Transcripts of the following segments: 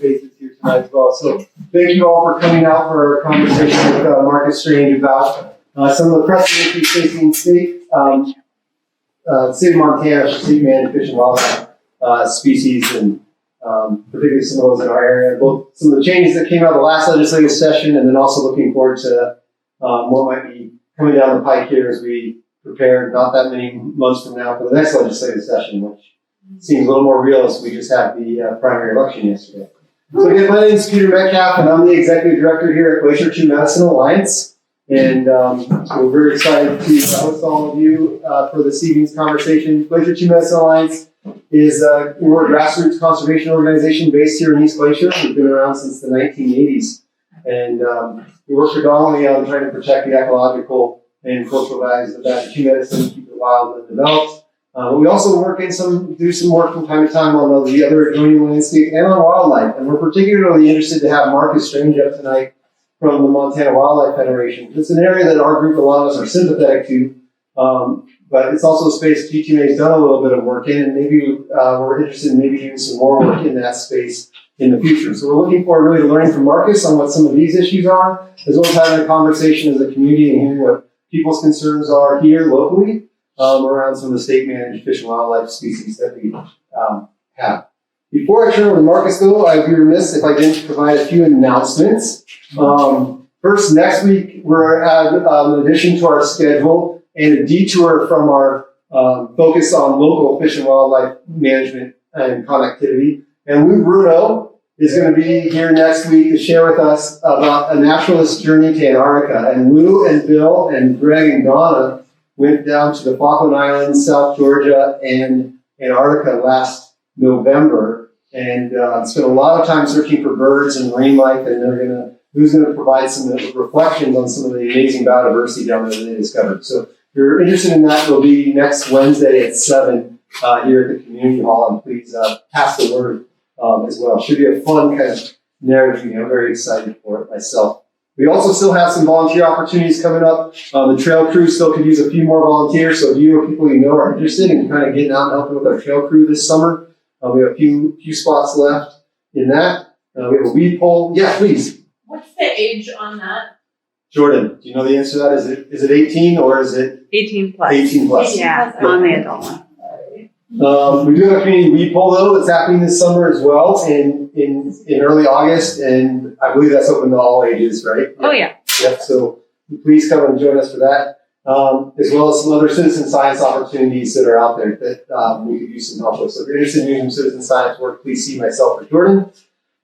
faces here tonight as well. So thank you all for coming out for our conversation with Marcus Strange about some of the precedents we facing state of Montana for state managed fish and wildlife species, and particularly some of those in our area. Both some of the changes that came out of the last legislative session, and then also looking forward to what might be coming down the pike here as we prepare not that many months from now for the next legislative session, which seems a little more real as we just had the primary election yesterday. So again, my name is Peter Metcalf, and I'm the Executive Director here at Glacier-Two Medicine Alliance. And we're very excited to host all of you for this evening's conversation. Glacier-Two Medicine Alliance is we're a grassroots conservation organization based here in East Glacier. We've been around since the 1980s. And we work predominantly on trying to protect the ecological and cultural values of Glacier-Two medicine, keep it wild and developed. We also do some work from time to time on the other adjoining landscape and on wildlife. And we're particularly interested to have Marcus Strange up tonight from the Montana Wildlife Federation. It's an area that our group, a lot of us are sympathetic to, but it's also a space GTMA has done a little bit of work in, and maybe we're interested in maybe doing some more work in that space in the future. So we're looking forward really to learning from Marcus on what some of these issues are, as well as having a conversation as a community and hearing what people's concerns are here locally around some of the state-managed fish and wildlife species that we have. Before I turn over to Marcus, though, I'd be remiss if I didn't provide a few announcements. First, next week, we're at an addition to our schedule and a detour from our focus on local fish and wildlife management and connectivity. And Lou Bruno is going to be here next week to share with us about a naturalist journey to Antarctica. And Lou and Bill and Greg and Donna went down to the Falkland Islands, South Georgia, and Antarctica last November, and spent a lot of time searching for birds and marine life, and Lou's going to provide some reflections on some of the amazing biodiversity down there that they discovered. So if you're interested in that, it'll be next Wednesday at 7 here at the community hall, and please pass the word as well. Should be a fun kind of narrative. I'm very excited for it myself. We also still have some volunteer opportunities coming up. The trail crew still could use a few more volunteers, so if you or people you know are interested in kind of getting out and helping with our trail crew this summer, we have a few spots left in that. We have a weed pole. Yeah, please. What's the age on that? Jordan, do you know the answer to that? Is it 18 or is it 18 plus? 18 plus. Yeah, on the adult one. We do have a community weed poll though that's happening this summer as well in early August, and I believe that's open to all ages, right? Oh yeah. Yep. So please come and join us for that, as well as some other citizen science opportunities that are out there that we could use some help with. So if you're interested in doing some citizen science work, please see myself or Jordan.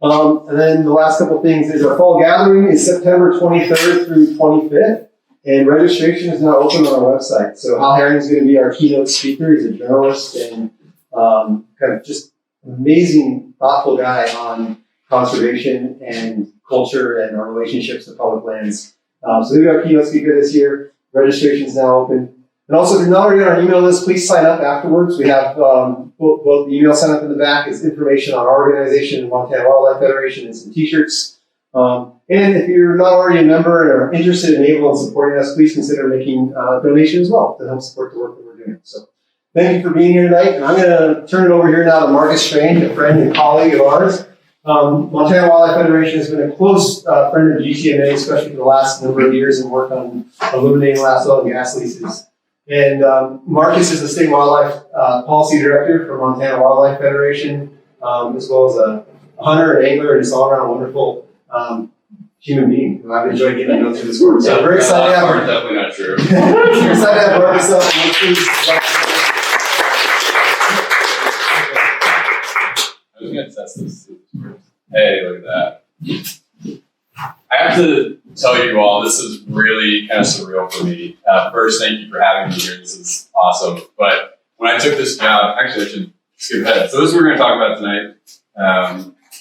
And then the last couple of things is our fall gathering is September 23rd through 25th. And registration is now open on our website. So Hal Herring is going to be our keynote speaker. He's a journalist and kind of just amazing, thoughtful guy on conservation and culture and our relationships to public lands. So we've got a keynote speaker this year. Registration is now open. And also, if you're not already on our email list, please sign up afterwards. We have both the email sign up in the back is information on our organization, Montana Wildlife Federation, and some t-shirts. And if you're not already a member and are interested in able and supporting us, please consider making a donation as well to help support the work that we're doing. So thank you for being here tonight. And I'm going to turn it over here now to Marcus Strange, a friend and colleague of ours. Montana Wildlife Federation has been a close friend of GTMA, especially for the last number of years, and worked on eliminating last oil and gas leases. And Marcus is the State Wildlife Policy Director for Montana Wildlife Federation, as well as a hunter and angler and just all-around wonderful human being who I've enjoyed getting to know through this work. So I'm very excited to have definitely not true. We're excited to have Marcus up. I was going to test this. Hey, look at that. I have to tell you all, this is really kind of surreal for me. First, thank you for having me here. This is awesome. But when I took this job, actually, I should skip ahead. So this is what we're going to talk about tonight.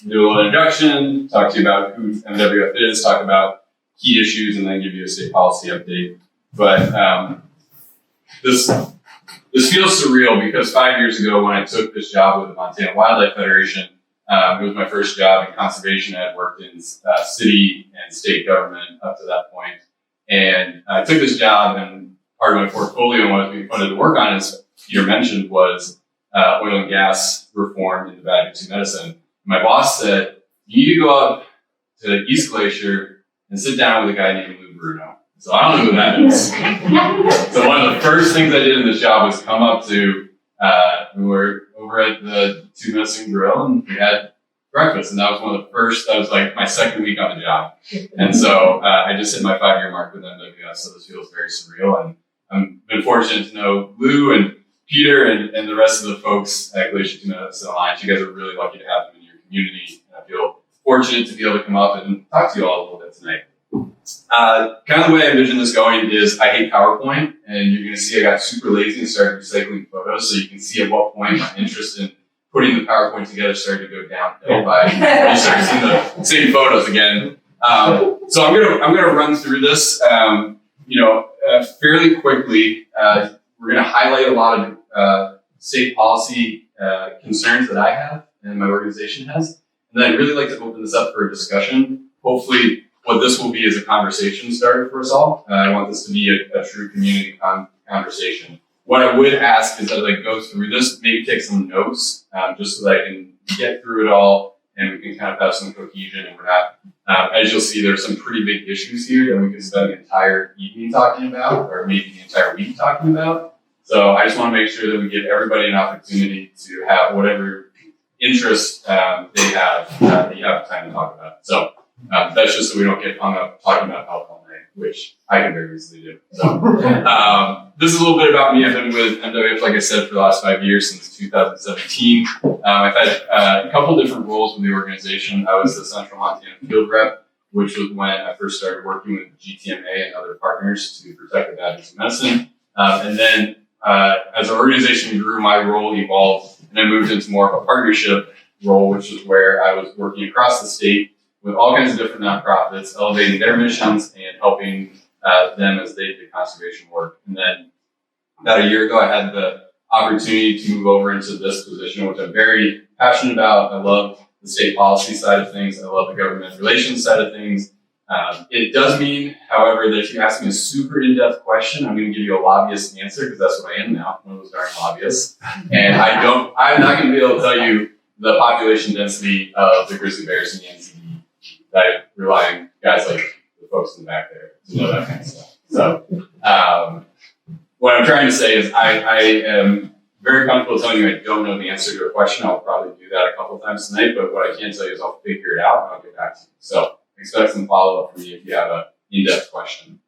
Do a little introduction, talk to you about who MWF is, talk about key issues, and then give you a state policy update. But this feels surreal because 5 years ago when I took this job with the Montana Wildlife Federation, it was my first job in conservation. I had worked in city and state government up to that point. And I took this job, and part of my portfolio and what I was being funded to work on, as Peter mentioned, was oil and gas reform in the Glacier-Two medicine. My boss said, you need to go up to East Glacier and sit down with a guy named Lou Bruno. So I don't know who that is. So one of the first things I did in this job was come up to, we were over at the Two Medicine Grill and we had breakfast. And that was one of the first, that was like my second week on the job. And so I just hit my 5-year mark with MWS. So this feels very surreal. And I've been fortunate to know Lou and Peter and the rest of the folks at Glacier-Two Medicine Alliance. You guys are really lucky to have them in your community. And I feel fortunate to be able to come up and talk to you all a little bit tonight. Kind of the way I envision this going is I hate PowerPoint, and you're going to see I got super lazy and started recycling photos, so you can see at what point my interest in putting the PowerPoint together started to go downhill by you start seeing the same photos again. So I'm gonna run through this, fairly quickly. We're going to highlight a lot of state policy concerns that I have and my organization has, and then I'd really like to open this up for a discussion. Hopefully, what this will be is a conversation starter for us all. I want this to be a true community conversation. What I would ask is as I go through this, maybe take some notes, just so that I can get through it all and we can kind of have some cohesion and we're not, as you'll see, there's some pretty big issues here that we could spend the entire evening talking about, or maybe the entire week talking about. So I just want to make sure that we give everybody an opportunity to have whatever interest they have, that you have time to talk about. So that's just so we don't get hung up talking about health all night, which I can very easily do. So this is a little bit about me. I've been with MWF, like I said, for the last 5 years, since 2017. I've had a couple different roles with the organization. I was the Central Montana field rep, which was when I first started working with GTMA and other partners to protect the values of medicine. And then as our organization grew, my role evolved, and I moved into more of a partnership role, which is where I was working across the state with all kinds of different nonprofits, elevating their missions and helping them as they did conservation work. And then about a year ago, I had the opportunity to move over into this position, which I'm very passionate about. I love the state policy side of things. I love the government relations side of things. It does mean, however, that if you ask me a super in-depth question, I'm going to give you a lobbyist answer, because that's what I am now, one of those darn lobbyists. And I'm not going to be able to tell you the population density of the grizzly bears in the NCD. I rely on guys like the folks in the back there to know that kind of stuff. So what I'm trying to say is I am very comfortable telling you I don't know the answer to a question. I'll probably do that a couple of times tonight, but what I can tell you is I'll figure it out and I'll get back to you. So expect some follow-up from me if you have an in-depth question.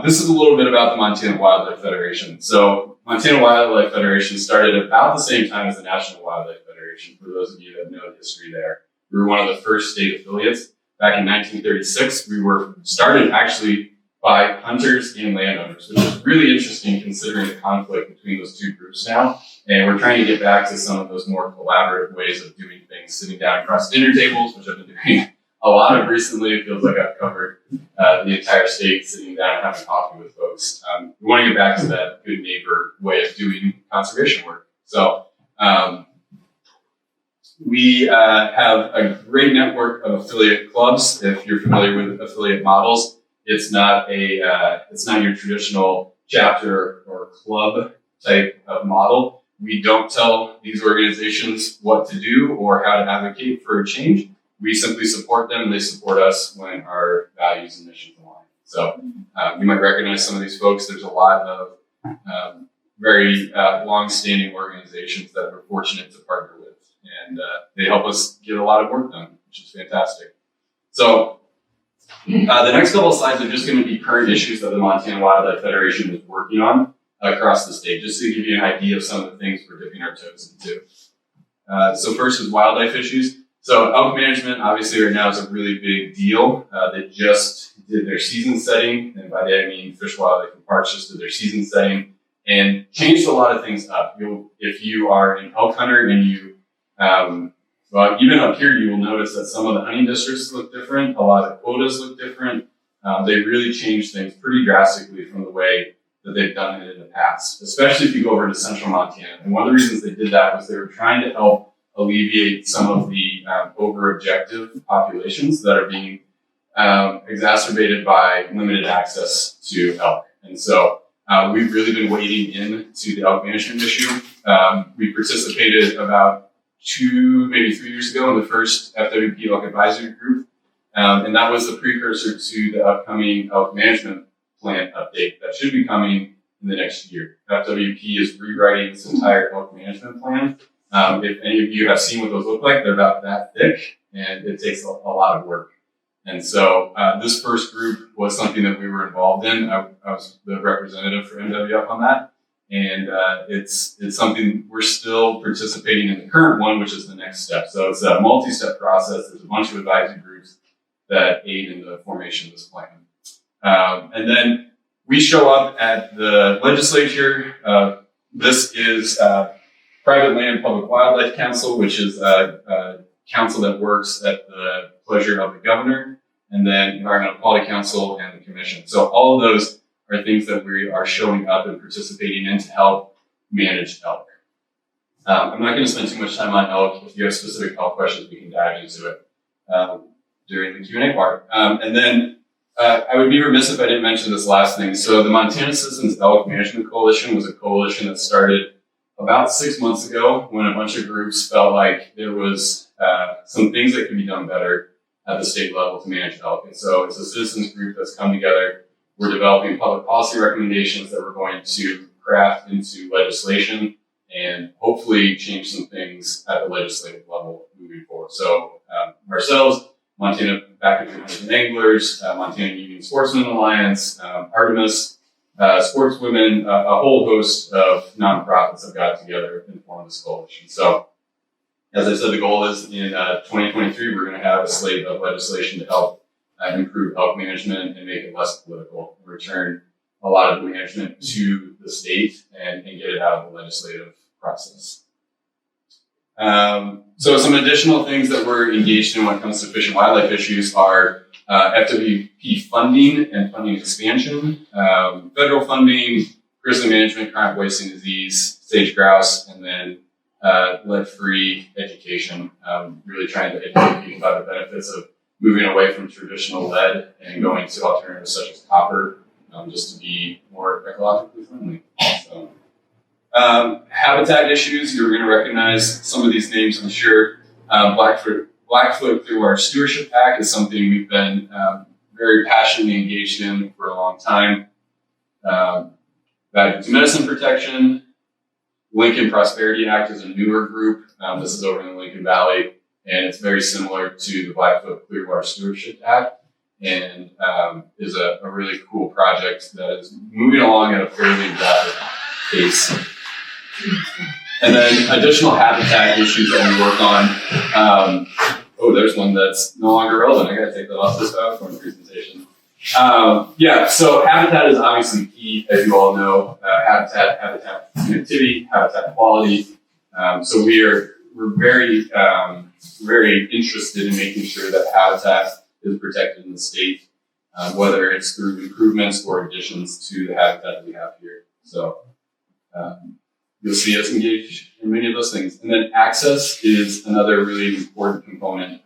This is a little bit about the Montana Wildlife Federation. So Montana Wildlife Federation started about the same time as the National Wildlife Federation, for those of you that know the history there. We were one of the first state affiliates. Back in 1936, we were started actually by hunters and landowners, which is really interesting considering the conflict between those two groups now. And we're trying to get back to some of those more collaborative ways of doing things, sitting down across dinner tables, which I've been doing a lot of recently. It feels like I've covered the entire state, sitting down and having coffee with folks. We want to get back to that good neighbor way of doing conservation work. So we have a great network of affiliate clubs. If you're familiar with affiliate models, it's not your traditional chapter or club type of model. We don't tell these organizations what to do or how to advocate for a change. We simply support them and they support us when our values and missions align. So you might recognize some of these folks. There's a lot of very long-standing organizations that we're fortunate to partner with. And they help us get a lot of work done, which is fantastic. So the next couple of slides are just going to be current issues that the Montana Wildlife Federation is working on across the state, just to give you an idea of some of the things we're dipping our toes into. So first is wildlife issues. So elk management, obviously right now, is a really big deal. They just did their season setting, and by that I mean Fish, Wildlife, and Parks just did their season setting and changed a lot of things up. If you are an elk hunter and you well, even up here, you will notice that some of the hunting districts look different. A lot of quotas look different. They really changed things pretty drastically from the way that they've done it in the past, especially if you go over to central Montana. And one of the reasons they did that was they were trying to help alleviate some of the over-objective populations that are being exacerbated by limited access to elk. And so we've really been wading into the elk management issue. We participated about maybe 3 years ago in the first FWP Elk Advisory Group. And that was the precursor to the upcoming elk management plan update that should be coming in the next year. FWP is rewriting this entire elk management plan. If any of you have seen what those look like, they're about that thick, and it takes a lot of work. And so this first group was something that we were involved in. I was the representative for MWF on that. And it's something we're still participating in the current one, which is the next step. So it's a multi-step process. There's a bunch of advisory groups that aid in the formation of this plan. And then we show up at the legislature. This is Private Land Public Wildlife Council, which is a council that works at the pleasure of the governor, and then Environmental Quality Council and the commission. So all of those are things that we are showing up and participating in to help manage elk. I'm not going to spend too much time on elk. If you have specific elk questions, we can dive into it during the Q&A part. And then I would be remiss if I didn't mention this last thing. So the Montana Citizens Elk Management Coalition was a coalition that started about 6 months ago when a bunch of groups felt like there was some things that could be done better at the state level to manage elk. And so it's a citizens group that's come together. We're developing public policy recommendations that we're going to craft into legislation and hopefully change some things at the legislative level moving forward. So ourselves, Montana Backcountry Hunters and Anglers, Montana Union Sportsmen Alliance, Artemis, Sportswomen, a whole host of nonprofits have got together and formed this coalition. So as I said, the goal is in 2023, we're going to have a slate of legislation to help improve elk management and make it less political, and return a lot of the management to the state and get it out of the legislative process. So some additional things that we're engaged in when it comes to fish and wildlife issues are FWP funding and funding expansion, federal funding, grizzly management, chronic wasting disease, sage grouse, and then lead-free education, really trying to educate people about the benefits of moving away from traditional lead and going to alternatives such as copper, just to be more ecologically friendly. So, habitat issues, you're going to recognize some of these names, I'm sure. Blackfoot through our Stewardship Act is something we've been very passionately engaged in for a long time. Value to medicine protection. Lincoln Prosperity Act is a newer group. This is over in the Lincoln Valley, and it's very similar to the Blackfoot Clearwater Stewardship Act, and is a really cool project that is moving along at a fairly rapid pace. And then additional habitat issues that we work on. There's one that's no longer relevant. I gotta take that off this PowerPoint presentation. So habitat is obviously key, as you all know. Habitat connectivity, habitat quality. So we're very, very interested in making sure that habitat is protected in the state, whether it's through improvements or additions to the habitat that we have here. So you'll see us engage in many of those things. And then access is another really important component,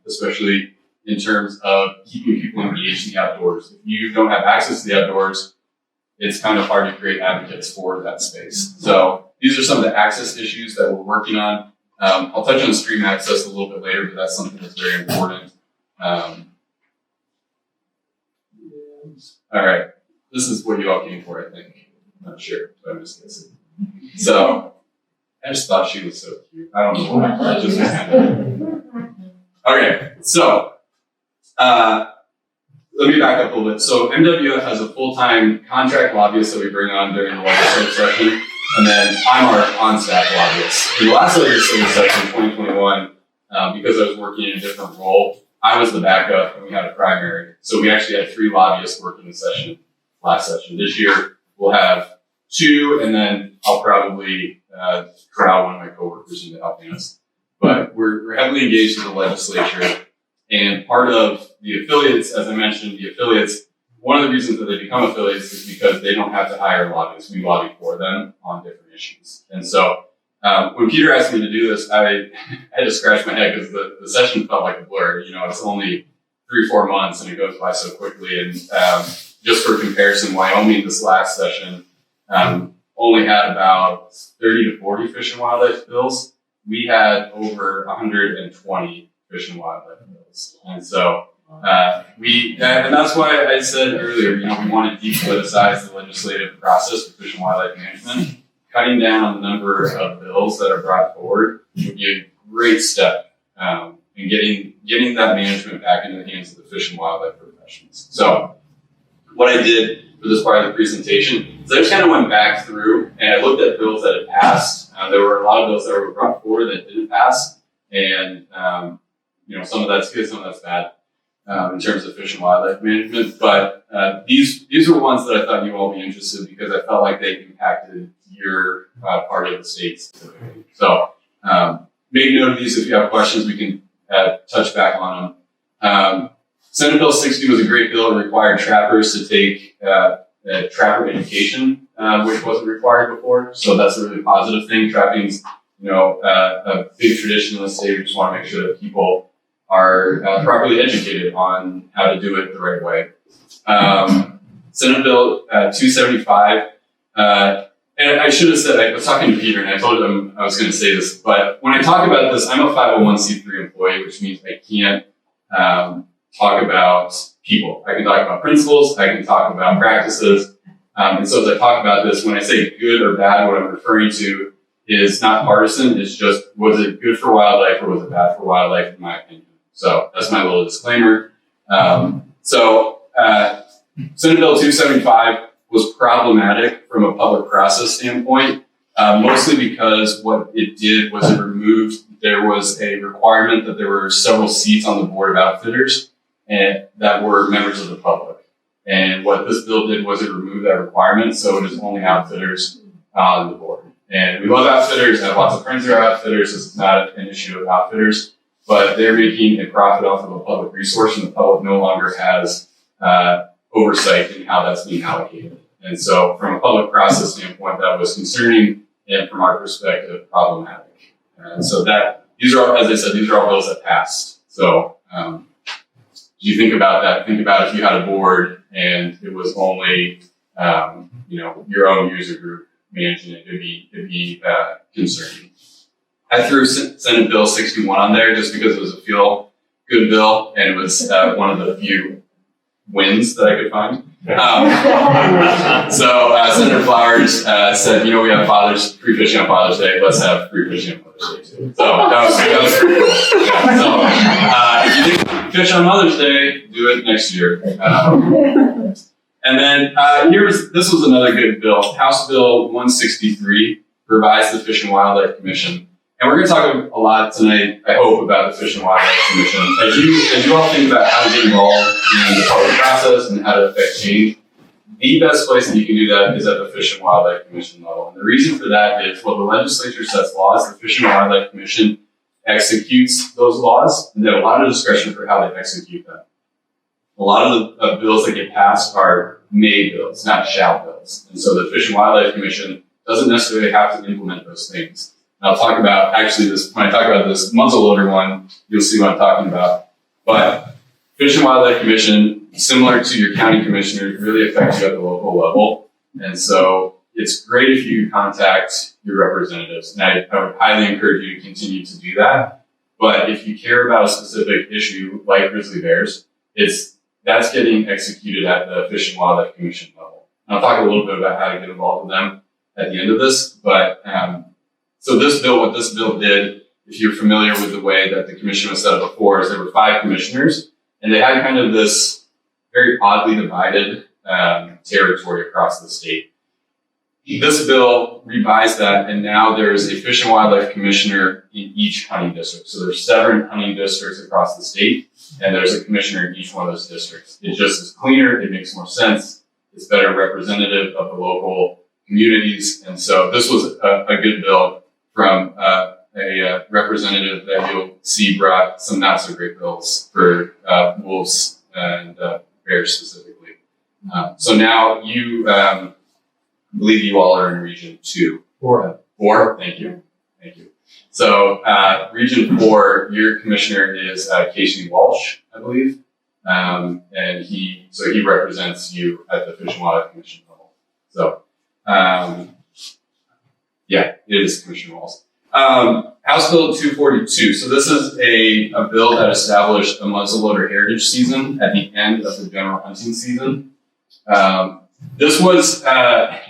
especially in terms of keeping people engaged in the outdoors. If you don't have access to the outdoors, it's kind of hard to create advocates for that space. So these are some of the access issues that we're working on. I'll touch on stream access a little bit later, but that's something that's very important. All right, this is what you all came for, I think. I'm not sure, but I'm just guessing. So I just thought she was so cute. I don't know why. I just Okay, so let me back up a little bit. So MWF has a full-time contract lobbyist that we bring on during the legislative session, and then I'm our on-staff lobbyist. In the last legislative session, 2021, because I was working in a different role, I was the backup and we had a primary. So we actually had 3 lobbyists working the session last session. This year, we'll have 2, and then I'll probably corral one of my coworkers into helping us. But we're heavily engaged in the legislature, and part of the affiliates, as I mentioned, one of the reasons that they become affiliates is because they don't have to hire lobbyists. We lobby for them on different issues. And so when Peter asked me to do this, I had to scratch my head because the session felt like a blur. You know, it's only 3-4 months and it goes by so quickly. And just for comparison, Wyoming this last session only had about 30 to 40 fish and wildlife bills. we had over 120 fish and wildlife bills. And so and that's why I said earlier, we want to depoliticize the legislative process for fish and wildlife management. Cutting down on the number of bills that are brought forward would be a great step in getting that management back into the hands of the fish and wildlife professionals. So what I did for this part of the presentation is I just kind of went back through and I looked at bills that had passed. There were a lot of bills that were brought forward that didn't pass, and some of that's good, some of that's bad in terms of fish and wildlife management. But these were ones that I thought you all would be interested in because I felt like they impacted your part of the state specifically. So make note of these. If you have questions, we can touch back on them. Senate Bill 60 was a great bill. It required trappers to take trapper education, which wasn't required before. So that's a really positive thing. Trapping's, a big tradition in the state. We just want to make sure that people are properly educated on how to do it the right way. Senate Bill 275. And I should have said, I was talking to Peter and I told him I was going to say this, but when I talk about this, I'm a 501c3 employee, which means I can't talk about people. I can talk about principles, I can talk about practices. And so as I talk about this, when I say good or bad, what I'm referring to is not partisan. It's just, was it good for wildlife or was it bad for wildlife, in my opinion? So that's my little disclaimer. Senate Bill 275 was problematic from a public process standpoint, mostly because what it did was it removed, there was a requirement that there were several seats on the board of outfitters and that were members of the public. And what this bill did was it removed that requirement, so it is only outfitters on the board. And we love outfitters, I have lots of friends who are outfitters, this is not an issue of outfitters, but they're making a profit off of a public resource and the public no longer has oversight in how that's being allocated. And so from a public process standpoint, that was concerning and from our perspective, problematic. And so these are all, as I said, these are all bills that passed. So you think about that, think about if you had a board and it was only, your own user group managing it, it'd be concerning. I threw Senate Bill 61 on there just because it was a feel-good bill and it was one of the few wins that I could find. Senator Flowers said, we have free fishing on Father's Day. Let's have free fishing on Mother's Day too. So that was pretty cool. Yeah, if you didn't fish on Mother's Day, do it next year. And then this was another good bill. House Bill 163 revised the Fish and Wildlife Commission. And we're going to talk a lot tonight, I hope, about the Fish and Wildlife Commission. As you all think about how to get involved in the public process and how to affect change, the best place that you can do that is at the Fish and Wildlife Commission level. And the reason for that is, the legislature sets laws, the Fish and Wildlife Commission executes those laws, and they have a lot of discretion for how they execute them. A lot of the bills that get passed are may bills, not shall bills. And so the Fish and Wildlife Commission doesn't necessarily have to implement those things. And I'll talk about, when I talk about this muzzleloader one, you'll see what I'm talking about. But Fish and Wildlife Commission, similar to your county commissioner, really affects you at the local level. And so it's great if you contact your representatives. And I would highly encourage you to continue to do that. But if you care about a specific issue like grizzly bears, that's getting executed at the Fish and Wildlife Commission level. And I'll talk a little bit about how to get involved with them at the end of this. But so what this bill did, if you're familiar with the way that the commission was set up before, is there were 5 commissioners, and they had kind of this very oddly divided territory across the state. This bill revised that, and now there's a Fish and Wildlife Commissioner in each hunting district. So there's 7 hunting districts across the state, and there's a commissioner in each one of those districts. It just is cleaner, it makes more sense, it's better representative of the local communities, and so this was a good bill from a representative that you'll see brought some not so great bills for wolves and bears specifically. So now I believe you all are in Region 2. 4. Thank you. So Region 4, your commissioner is Casey Walsh, I believe. And he represents you at the Fish and Wildlife Commission level. So, it is Commissioner Walsh. House Bill 242. So this is a bill that established a muzzleloader heritage season at the end of the general hunting season. This was a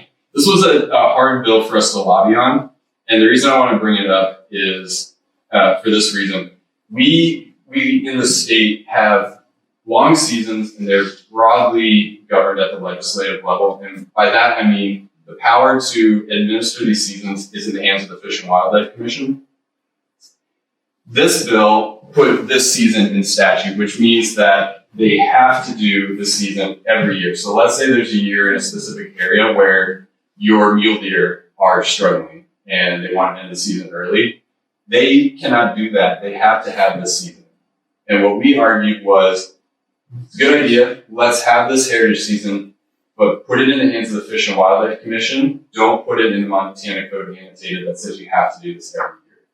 hard bill for us to lobby on, and the reason I want to bring it up is for this reason. We in the state have long seasons, and they're broadly governed at the legislative level, and by that I mean the power to administer these seasons is in the hands of the Fish and Wildlife Commission. This bill put this season in statute, which means that they have to do the season every year. So let's say there's a year in a specific area where your mule deer are struggling and they want to end the season early. They cannot do that. They have to have this season. And what we argued was, it's a good idea. Let's have this heritage season, but put it in the hands of the Fish and Wildlife Commission. Don't put it in the Montana Code annotated that says you have to do this every year,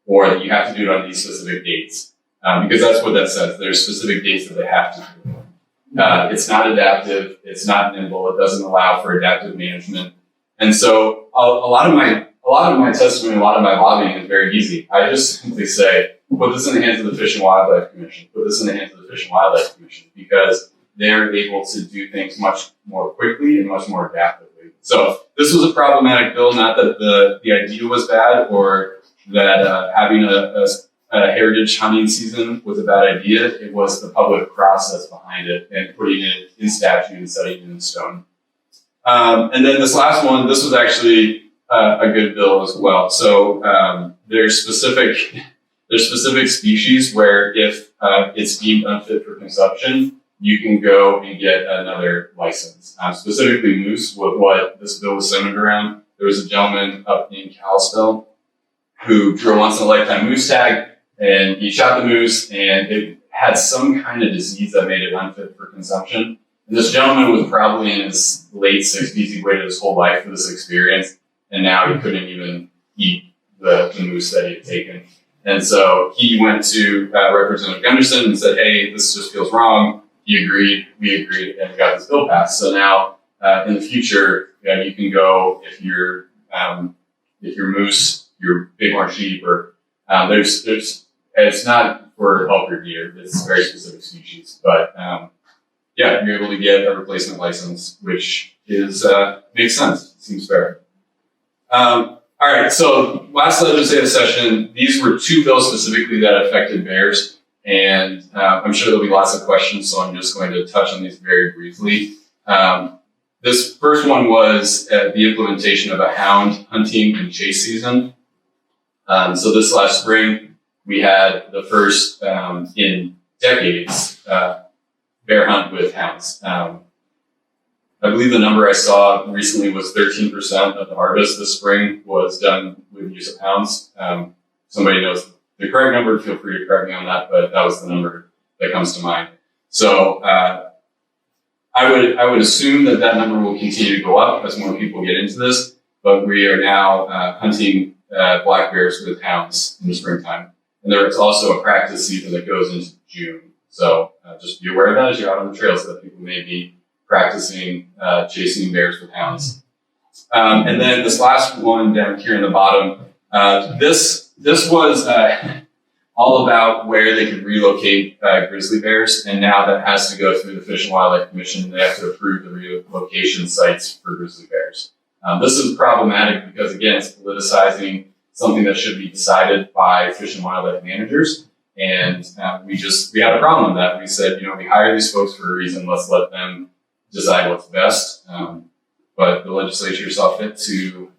or that you have to do it on these specific dates, because that's what that says. There's specific dates that they have to do it. It's not adaptive. It's not nimble. It doesn't allow for adaptive management. And so a lot of my testimony, a lot of my lobbying is very easy. I just simply say, put this in the hands of the Fish and Wildlife Commission. Put this in the hands of the Fish and Wildlife Commission, because they're able to do things much more quickly and much more adaptively. So this was a problematic bill, not that the idea was bad or that having a heritage hunting season was a bad idea. It was the public process behind it and putting it in statute and setting it in stone. And then this last one, this was actually a good bill as well. So there's specific species where if it's deemed unfit for consumption, you can go and get another license. Specifically moose, what this bill was centered around. There was a gentleman up in Kalispell who drew a once-in-a-lifetime moose tag, and he shot the moose, and it had some kind of disease that made it unfit for consumption. And this gentleman was probably in his late 60s. He waited his whole life for this experience, and now he couldn't even eat the moose that he had taken. And so he went to Representative Gunderson and said, hey, this just feels wrong. He agreed, we agreed, and we got this bill passed. So now, in the future, you can go if you're moose, your bighorn sheep, or it's not for elk or deer. It's a very specific species, but you're able to get a replacement license, which is makes sense. It seems fair. All right. So last legislative session, these were two bills specifically that affected bears. And I'm sure there'll be lots of questions, so I'm just going to touch on these very briefly. This first one was the implementation of a hound hunting and chase season. So this last spring, we had the first in decades bear hunt with hounds. I believe the number I saw recently was 13% of the harvest this spring was done with use of hounds. Somebody knows the correct number, feel free to correct me on that, but that was the number that comes to mind. So I would assume that number will continue to go up as more people get into this, but we are now hunting black bears with hounds in the springtime. And there is also a practice season that goes into June. So just be aware of that as you're out on the trails, that people may be practicing chasing bears with hounds. And then this last one down here in the bottom, this was all about where they could relocate grizzly bears, and now that has to go through the Fish and Wildlife Commission. They have to approve the relocation sites for grizzly bears. This is problematic because, again, it's politicizing something that should be decided by Fish and Wildlife managers, and we had a problem with that. We said, we hire these folks for a reason. Let's let them decide what's best. But the legislature saw fit to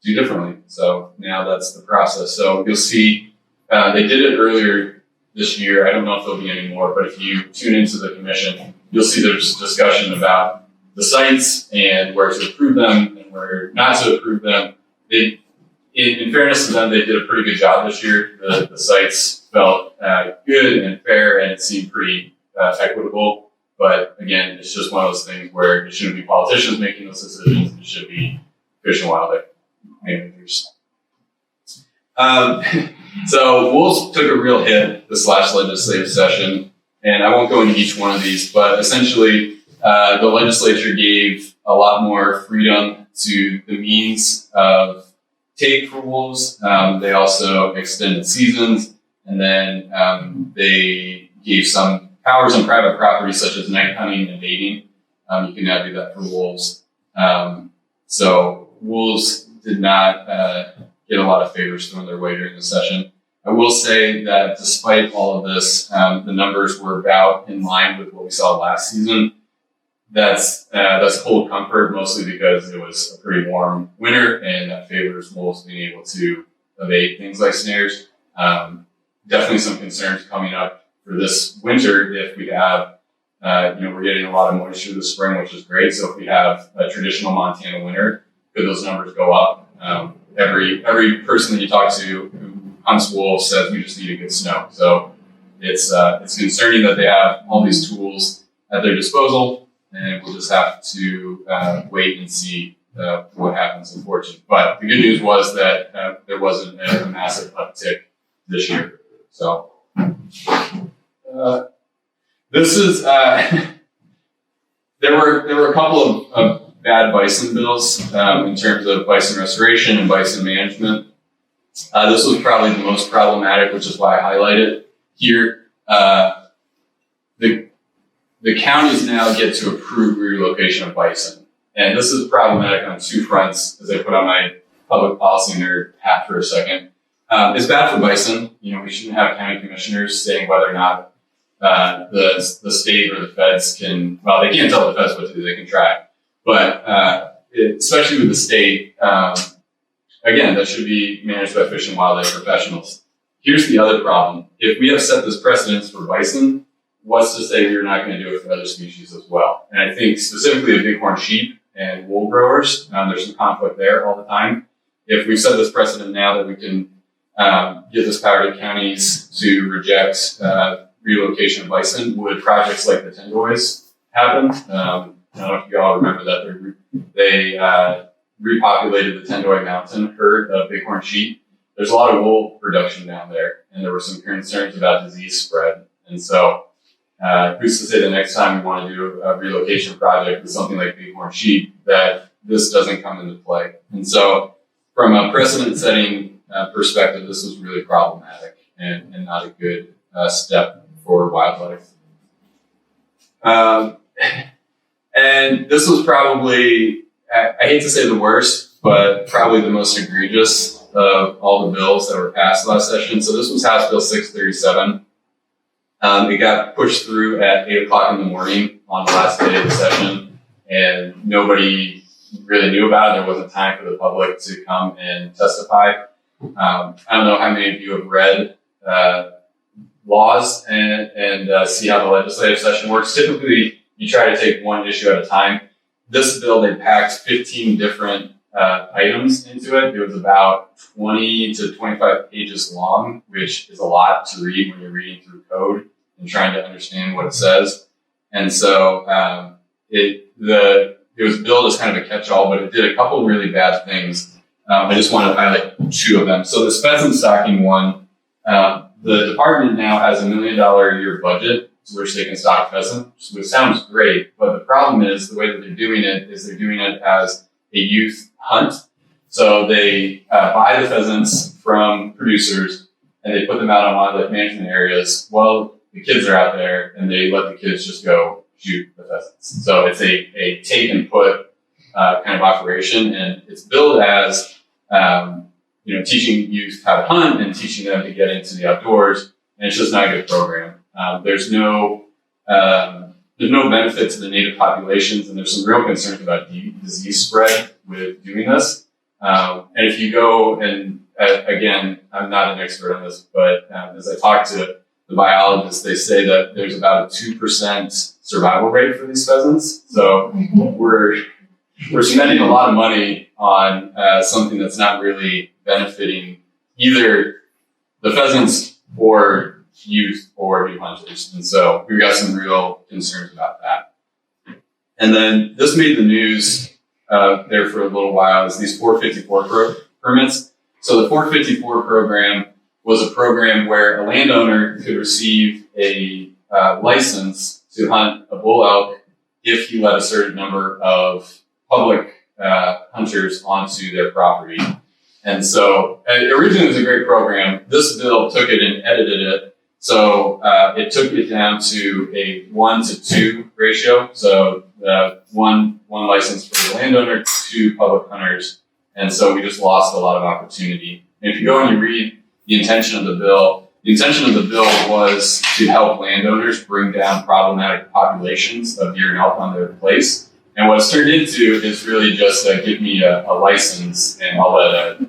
do differently. So now that's the process. So you'll see they did it earlier this year. I don't know if there'll be any more, but if you tune into the commission, you'll see there's discussion about the sites and where to approve them and where not to approve them. In fairness to them, they did a pretty good job this year. The sites felt good and fair, and it seemed pretty equitable. But again, it's just one of those things where it shouldn't be politicians making those decisions. It should be Fish and Wildlife managers. So Wolves took a real hit this last legislative session, and I won't go into each one of these, but essentially the legislature gave a lot more freedom to the means of take for wolves. They also extended seasons, and then they gave some powers on private property, such as night hunting and baiting. You can now do that for wolves. So wolves did not get a lot of favors thrown their way during the session. I will say that despite all of this, the numbers were about in line with what we saw last season. That's cold comfort, mostly because it was a pretty warm winter, and that favors wolves being able to evade things like snares. Definitely some concerns coming up for this winter if we have, we're getting a lot of moisture this spring, which is great. So if we have a traditional Montana winter, could those numbers go up? Every person that you talk to who hunts wolves says we just need a good snow. So it's concerning that they have all these tools at their disposal, and we'll just have to wait and see what happens, unfortunately. But the good news was that there wasn't a massive uptick this year. So this is there were a couple of bad bison bills in terms of bison restoration and bison management. This was probably the most problematic, which is why I highlight it here. The counties now get to approve relocation of bison. And this is problematic on two fronts, as I put on my public policy nerd hat for a second. It's bad for bison. We shouldn't have county commissioners saying whether or not the state or the feds can, well, they can't tell the feds what to do, they can try. But especially with the state, again, that should be managed by Fish and Wildlife professionals. Here's the other problem. If we have set this precedence for bison, what's to say we're not going to do it for other species as well? And I think specifically of bighorn sheep and wool growers, there's some conflict there all the time. If we've set this precedent now that we can give this power to counties to reject relocation of bison, would projects like the Tendoys happen? I don't know if you all remember that they repopulated the Tendoy Mountain herd of bighorn sheep. There's a lot of wool production down there, and there were some concerns about disease spread. And so who's to say the next time we want to do a relocation project with something like bighorn sheep that this doesn't come into play? And so from a precedent-setting perspective, this was really problematic and not a good step for wildlife. And this was probably, I hate to say the worst, but probably the most egregious of all the bills that were passed last session. So this was House Bill 637. It got pushed through at 8 o'clock in the morning on the last day of the session, and nobody really knew about it. There wasn't time for the public to come and testify. I don't know how many of you have read laws and see how the legislative session works. Typically, you try to take one issue at a time. This bill, they packed 15 different items into it. It was about 20 to 25 pages long, which is a lot to read when you're reading through code and trying to understand what it says. And so it was billed as kind of a catch-all, but it did a couple really bad things. I just wanted to highlight two of them. So the pheasant stocking one, the department now has $1 million a year budget to which they can stock pheasant, which sounds great, but the problem is the way that they're doing it is they're doing it as a youth hunt. So they buy the pheasants from producers and they put them out on wildlife management areas. Well, the kids are out there and they let the kids just go shoot the pheasants. So it's a take and put kind of operation, and it's billed as teaching youth how to hunt and teaching them to get into the outdoors, and it's just not a good program. There's no benefit to the native populations, and there's some real concerns about disease spread with doing this. And if you go and again, I'm not an expert on this, but as I talk to the biologists, they say that there's about a 2% survival rate for these pheasants. So we're spending a lot of money on something that's not really benefiting either the pheasants or youth or new hunters. And so we've got some real concerns about that. And then this made the news there for a little while, is these 454 permits. So the 454 program was a program where a landowner could receive a license to hunt a bull elk if he let a certain number of public hunters onto their property. And so originally it was a great program. This bill took it and edited it. So it took it down to a 1-to-2 ratio. So one license for the landowner, 2 public hunters. And so we just lost a lot of opportunity. And if you go and you read the intention of the bill was to help landowners bring down problematic populations of deer and elk on their place. And what it's turned into is really just give me a license and I'll let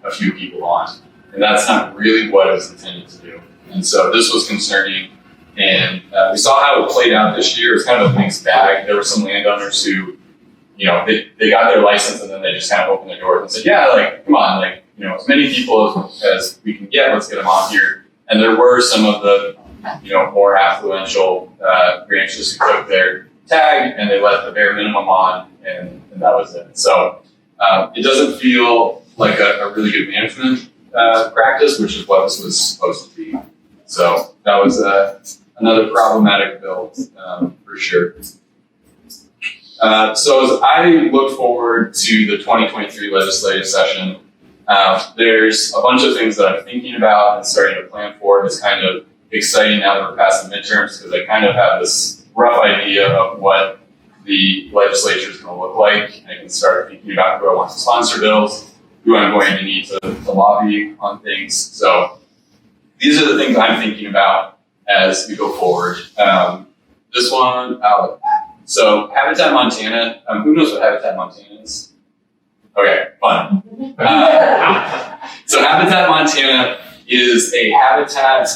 a few people on. And that's not really what it was intended to do. And so this was concerning. And we saw how it played out this year. It was kind of a mixed bag. There were some landowners who, they got their license and then they just kind of opened their doors and said, yeah, like, come on, like, as many people as we can get, let's get them on here. And there were some of the, more affluential ranchers who took their tag and they let the bare minimum on and that was it. So it doesn't feel like a really good management practice, which is what this was supposed to be. So that was another problematic bill for sure. So as I look forward to the 2023 legislative session, there's a bunch of things that I'm thinking about and starting to plan for. It's kind of exciting now that we're past the midterms because I kind of have this rough idea of what the legislature is going to look like. I can start thinking about who I want to sponsor bills, who I'm going to need to lobby on things. So these are the things I'm thinking about as we go forward. This one, so Habitat Montana, who knows what Habitat Montana is? Okay, fun. So Habitat Montana is a habitat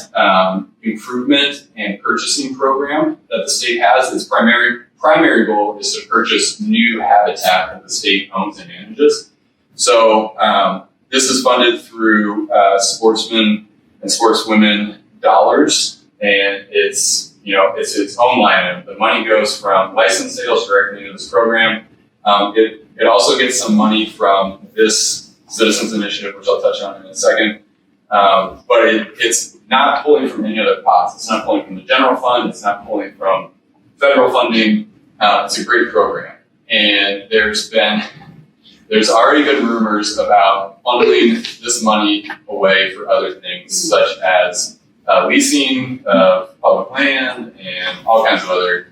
improvement and purchasing program that the state has. Its primary goal is to purchase new habitat that the state owns and manages. So this is funded through sportsmen and sportswomen dollars, and it's its own line item. The money goes from license sales directly into this program. It also gets some money from this citizens initiative, which I'll touch on in a second. But it's not pulling from any other pots. It's not pulling from the general fund. It's not pulling from federal funding. It's a great program. And there's already been rumors about funneling this money away for other things, such as leasing of public land and all kinds of other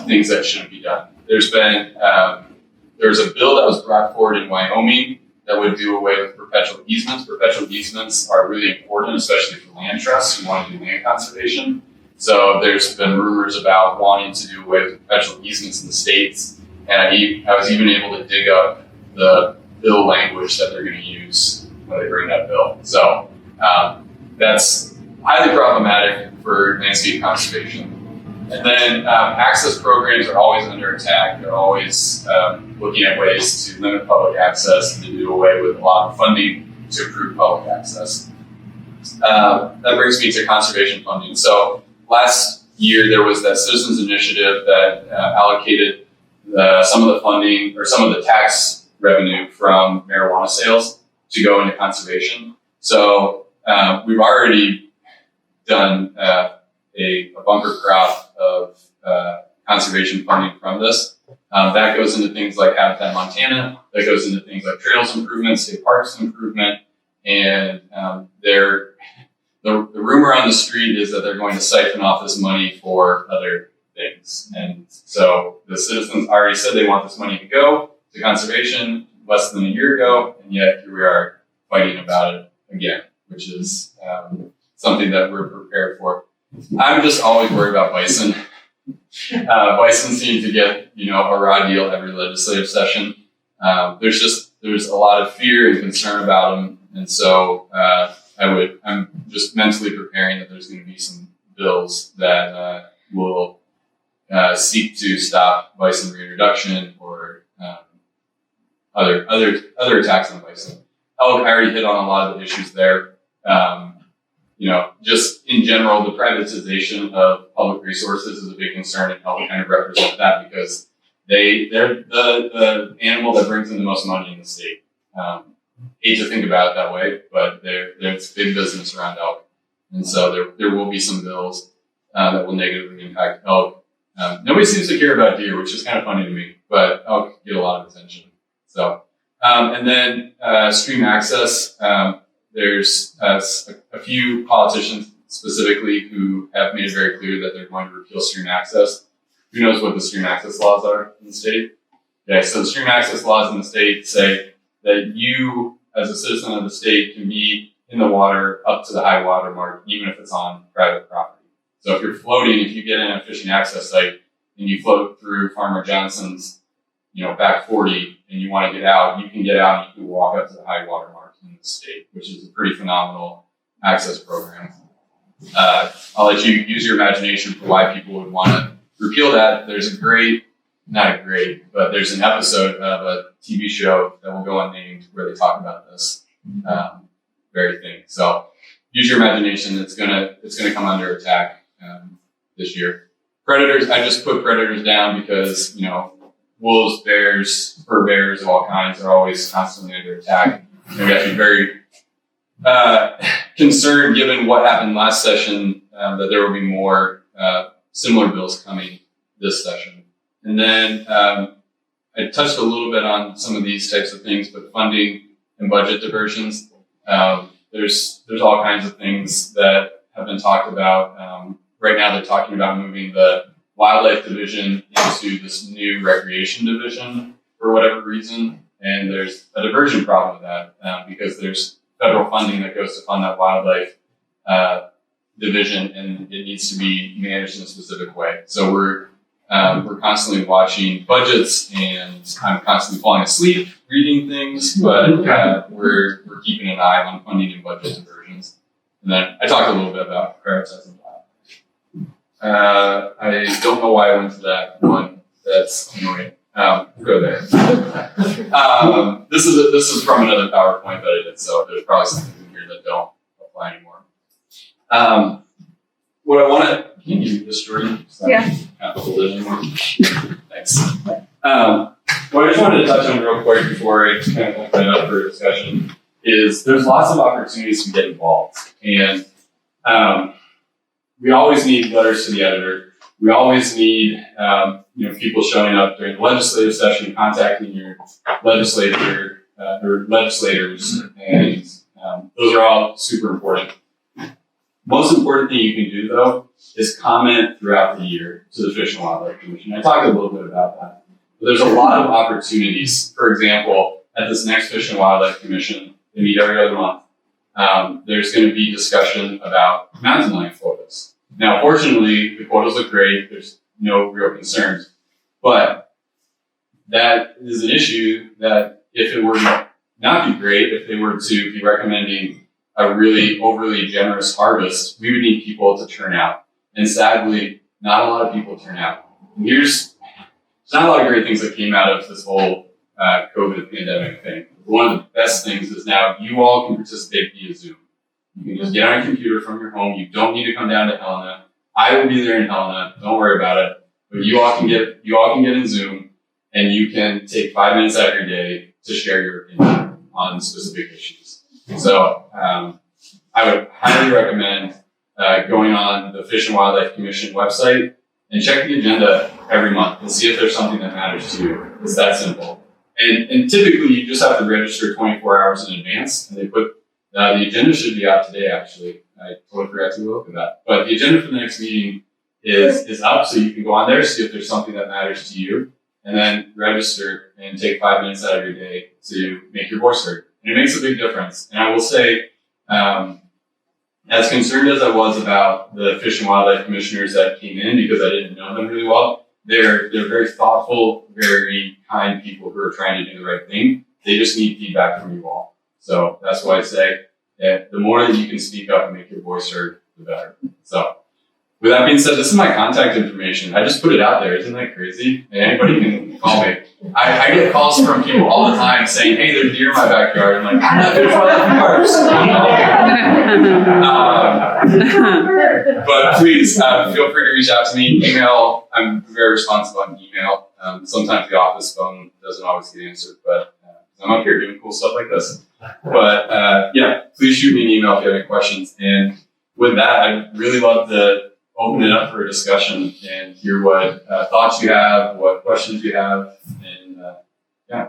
things that shouldn't be done. There's a bill that was brought forward in Wyoming that would do away with perpetual easements. Perpetual easements are really important, especially for land trusts who want to do land conservation. So there's been rumors about wanting to do away with perpetual easements in the states. And I was even able to dig up the bill language that they're going to use when they bring that bill. So that's highly problematic for landscape conservation. And then access programs are always under attack. They're always looking at ways to limit public access and to do away with a lot of funding to improve public access. That brings me to conservation funding. So last year there was that citizens initiative that allocated some of the funding or some of the tax revenue from marijuana sales to go into conservation. So we've already done a bumper crop of conservation funding from this. That goes into things like Habitat Montana, that goes into things like trails improvement, state parks improvement, and the rumor on the street is that they're going to siphon off this money for other things. And so the citizens already said they want this money to go to conservation less than a year ago, and yet here we are fighting about it again, which is something that we're prepared for. I'm just always worried about bison. Bison seem to get, a raw deal every legislative session. There's a lot of fear and concern about them. And so, I'm just mentally preparing that there's going to be some bills that, will, seek to stop bison reintroduction or, other attacks on bison. Elk, I already hit on a lot of the issues there. Just in general, the privatization of public resources is a big concern, and elk kind of represent that because they're the animal that brings in the most money in the state. Hate to think about it that way, but there's big business around elk. And so there will be some bills that will negatively impact elk. Nobody seems to care about deer, which is kind of funny to me, but elk get a lot of attention. So And then stream access. There's a few politicians specifically who have made it very clear that they're going to repeal stream access. Who knows what the stream access laws are in the state? Okay, so the stream access laws in the state say that you, as a citizen of the state, can be in the water up to the high water mark, even if it's on private property. So if you're floating, if you get in a fishing access site and you float through Farmer Johnson's, back 40 and you want to get out, you can get out and you can walk up to the high water mark in the state, which is a pretty phenomenal access program. I'll let you use your imagination for why people would want to repeal that. There's there's an episode of a TV show that will go unnamed where they talk about this very thing. So use your imagination. It's gonna come under attack this year. Predators, I just put predators down because, wolves, bears, fur bears of all kinds are always constantly under attack. And we have to be very concerned, given what happened last session, that there will be more similar bills coming this session. And then I touched a little bit on some of these types of things, but funding and budget diversions. There's all kinds of things that have been talked about. Right now they're talking about moving the wildlife division into this new recreation division for whatever reason. And there's a diversion problem with that because there's federal funding that goes to fund that wildlife division, and it needs to be managed in a specific way. So we're constantly watching budgets, and I'm constantly falling asleep reading things, but we're keeping an eye on funding and budget diversions. And then I talked a little bit about prioritizing that. I don't know why I went to that one. That's annoying. Go there. This is from another PowerPoint that I did, so there's probably something in here that don't apply anymore. What I want to, can you read this, Jordan? Yeah. Can't hold it anymore. Thanks. What I just wanted to touch on real quick before I kind of open it up for discussion is there's lots of opportunities to get involved, and we always need letters to the editor. We always need people showing up during the legislative session, contacting your legislator or legislators, and those are all super important. Most important thing you can do, though, is comment throughout the year to the Fish and Wildlife Commission. I talked a little bit about that. But there's a lot of opportunities. For example, at this next Fish and Wildlife Commission, they meet every other month. There's going to be discussion about mountain lion quotas. Now, fortunately, the quotas look great. There's no real concerns. But that is an issue that if it were not be great, if they were to be recommending a really overly generous harvest, we would need people to turn out. And sadly, not a lot of people turn out. And there's not a lot of great things that came out of this whole COVID pandemic thing. One of the best things is now you all can participate via Zoom. You can just get on a computer from your home. You don't need to come down to Helena. I will be there in Helena. Don't worry about it. But you all can get in Zoom, and you can take 5 minutes out of your day to share your opinion on specific issues. So I would highly recommend going on the Fish and Wildlife Commission website and check the agenda every month and see if there's something that matters to you. It's that simple. And typically you just have to register 24 hours in advance, and they put the agenda should be out today, actually. I totally forgot to look at that. But the agenda for the next meeting is up, so you can go on there, see if there's something that matters to you, and then register and take 5 minutes out of your day to make your voice heard. And it makes a big difference. And I will say, as concerned as I was about the Fish and Wildlife Commissioners that came in, because I didn't know them really well, they're very thoughtful, very kind people who are trying to do the right thing. They just need feedback from you all. So that's why I say that the more that you can speak up and make your voice heard, the better. So with that being said, this is my contact information. I just put it out there. Isn't that crazy? And anybody can call me. I get calls from people all the time saying, hey, there's deer in my backyard. I'm like, I'm not Fish and Wildlife Parks. But please feel free to reach out to me. Email, I'm very responsive on email. Sometimes the office phone doesn't always get answered, but I'm up here doing cool stuff like this. But yeah, please shoot me an email if you have any questions. And with that, I'd really love to open it up for a discussion and hear what thoughts you have, what questions you have, and yeah.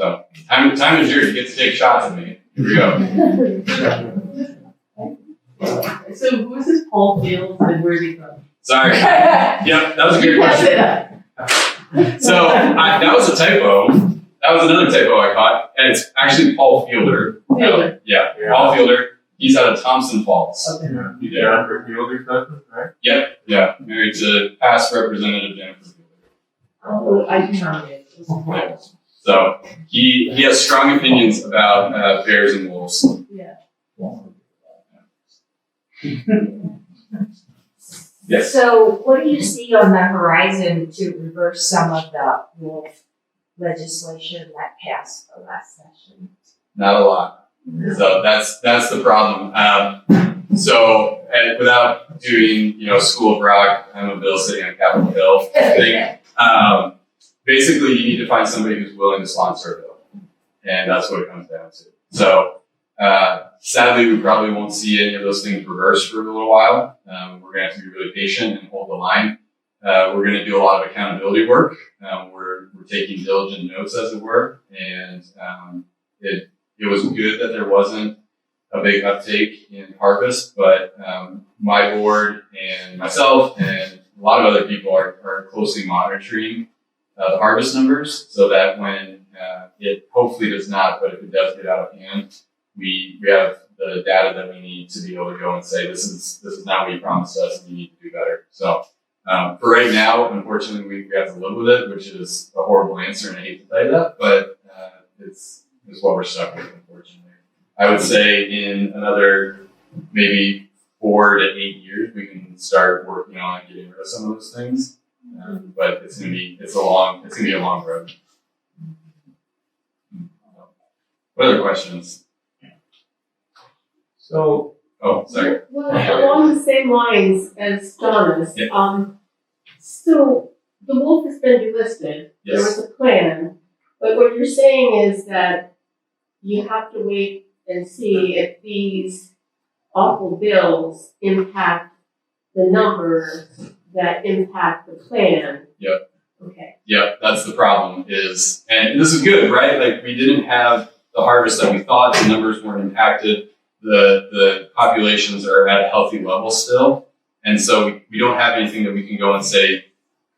So time is yours. You get to take shots at me. Here we go. So who's this Paul Fields and where's he from? Sorry. Yep, that was a good question. So that was a typo. That was another typo I caught, and it's actually Paul Fielder. Fielder. Yeah, Paul Fielder. He's out of Thompson Falls. Okay. Jennifer Fielder's husband, right? Yep. Yeah. Married to past Representative Jennifer Fielder. Oh, I do not get it. Yeah. So he has strong opinions about bears and wolves. Yeah. Yes. So what do you see on the horizon to reverse some of the wolf legislation that passed the last session? Not a lot. So that's the problem. Without doing, School of Rock, I'm a bill sitting on Capitol Hill thing. Basically, you need to find somebody who's willing to sponsor a bill, and that's what it comes down to. So, sadly, we probably won't see any of those things reversed for a little while. We're going to have to be really patient and hold the line. We're going to do a lot of accountability work. We're taking diligent notes, as it were, and it was good that there wasn't a big uptake in harvest, but my board and myself and a lot of other people are closely monitoring the harvest numbers, so that when it hopefully does not, but if it does get out of hand, we have the data that we need to be able to go and say this is not what you promised us, and we need to do better. So for right now, unfortunately, we have to live with it, which is a horrible answer, and I hate to tell you that, but it's what we're stuck with, unfortunately. I would say in another maybe 4 to 8 years, we can start working on getting rid of some of those things. But it's gonna be a long road. What other questions? So, Sorry. Well, along the same lines as Donna's, Yeah. So the wolf has been delisted. Yes. There was a plan, but what you're saying is that you have to wait and see if these awful bills impact the numbers that impact the plan. Yep. Okay. Yep, that's the problem and this is good, right? Like we didn't have the harvest that we thought, the numbers weren't impacted, the populations are at a healthy level still. And so we don't have anything that we can go and say,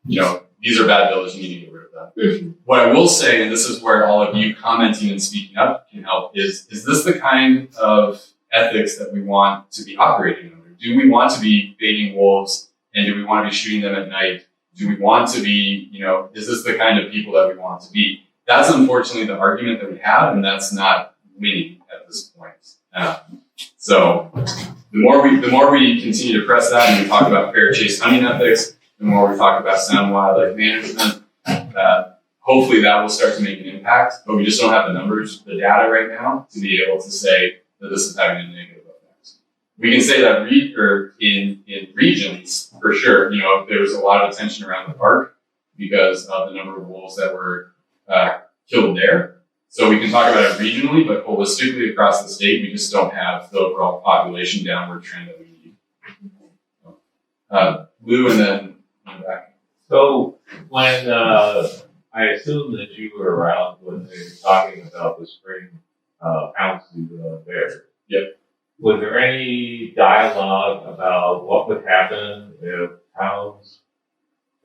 these are bad bills, you need to get rid of them. Mm-hmm. What I will say, and this is where all of you commenting and speaking up can help, is this the kind of ethics that we want to be operating under? Do we want to be baiting wolves, and do we want to be shooting them at night? Do we want to be, is this the kind of people that we want to be? That's unfortunately the argument that we have, and that's not winning at this point. So the more we continue to press that and we talk about fair chase hunting ethics, the more we talk about sound wildlife management, hopefully that will start to make an impact, but we just don't have the numbers, the data right now to be able to say that this is having a negative effect. We can say that in regions, for sure, there was a lot of attention around the park because of the number of wolves that were killed there. So we can talk about it regionally, but holistically across the state, we just don't have the overall population downward trend that we need. Lou, and then back. So when I assume that you were around when they were talking about the spring pounce bear. Yep. Was there any dialogue about what would happen if hounds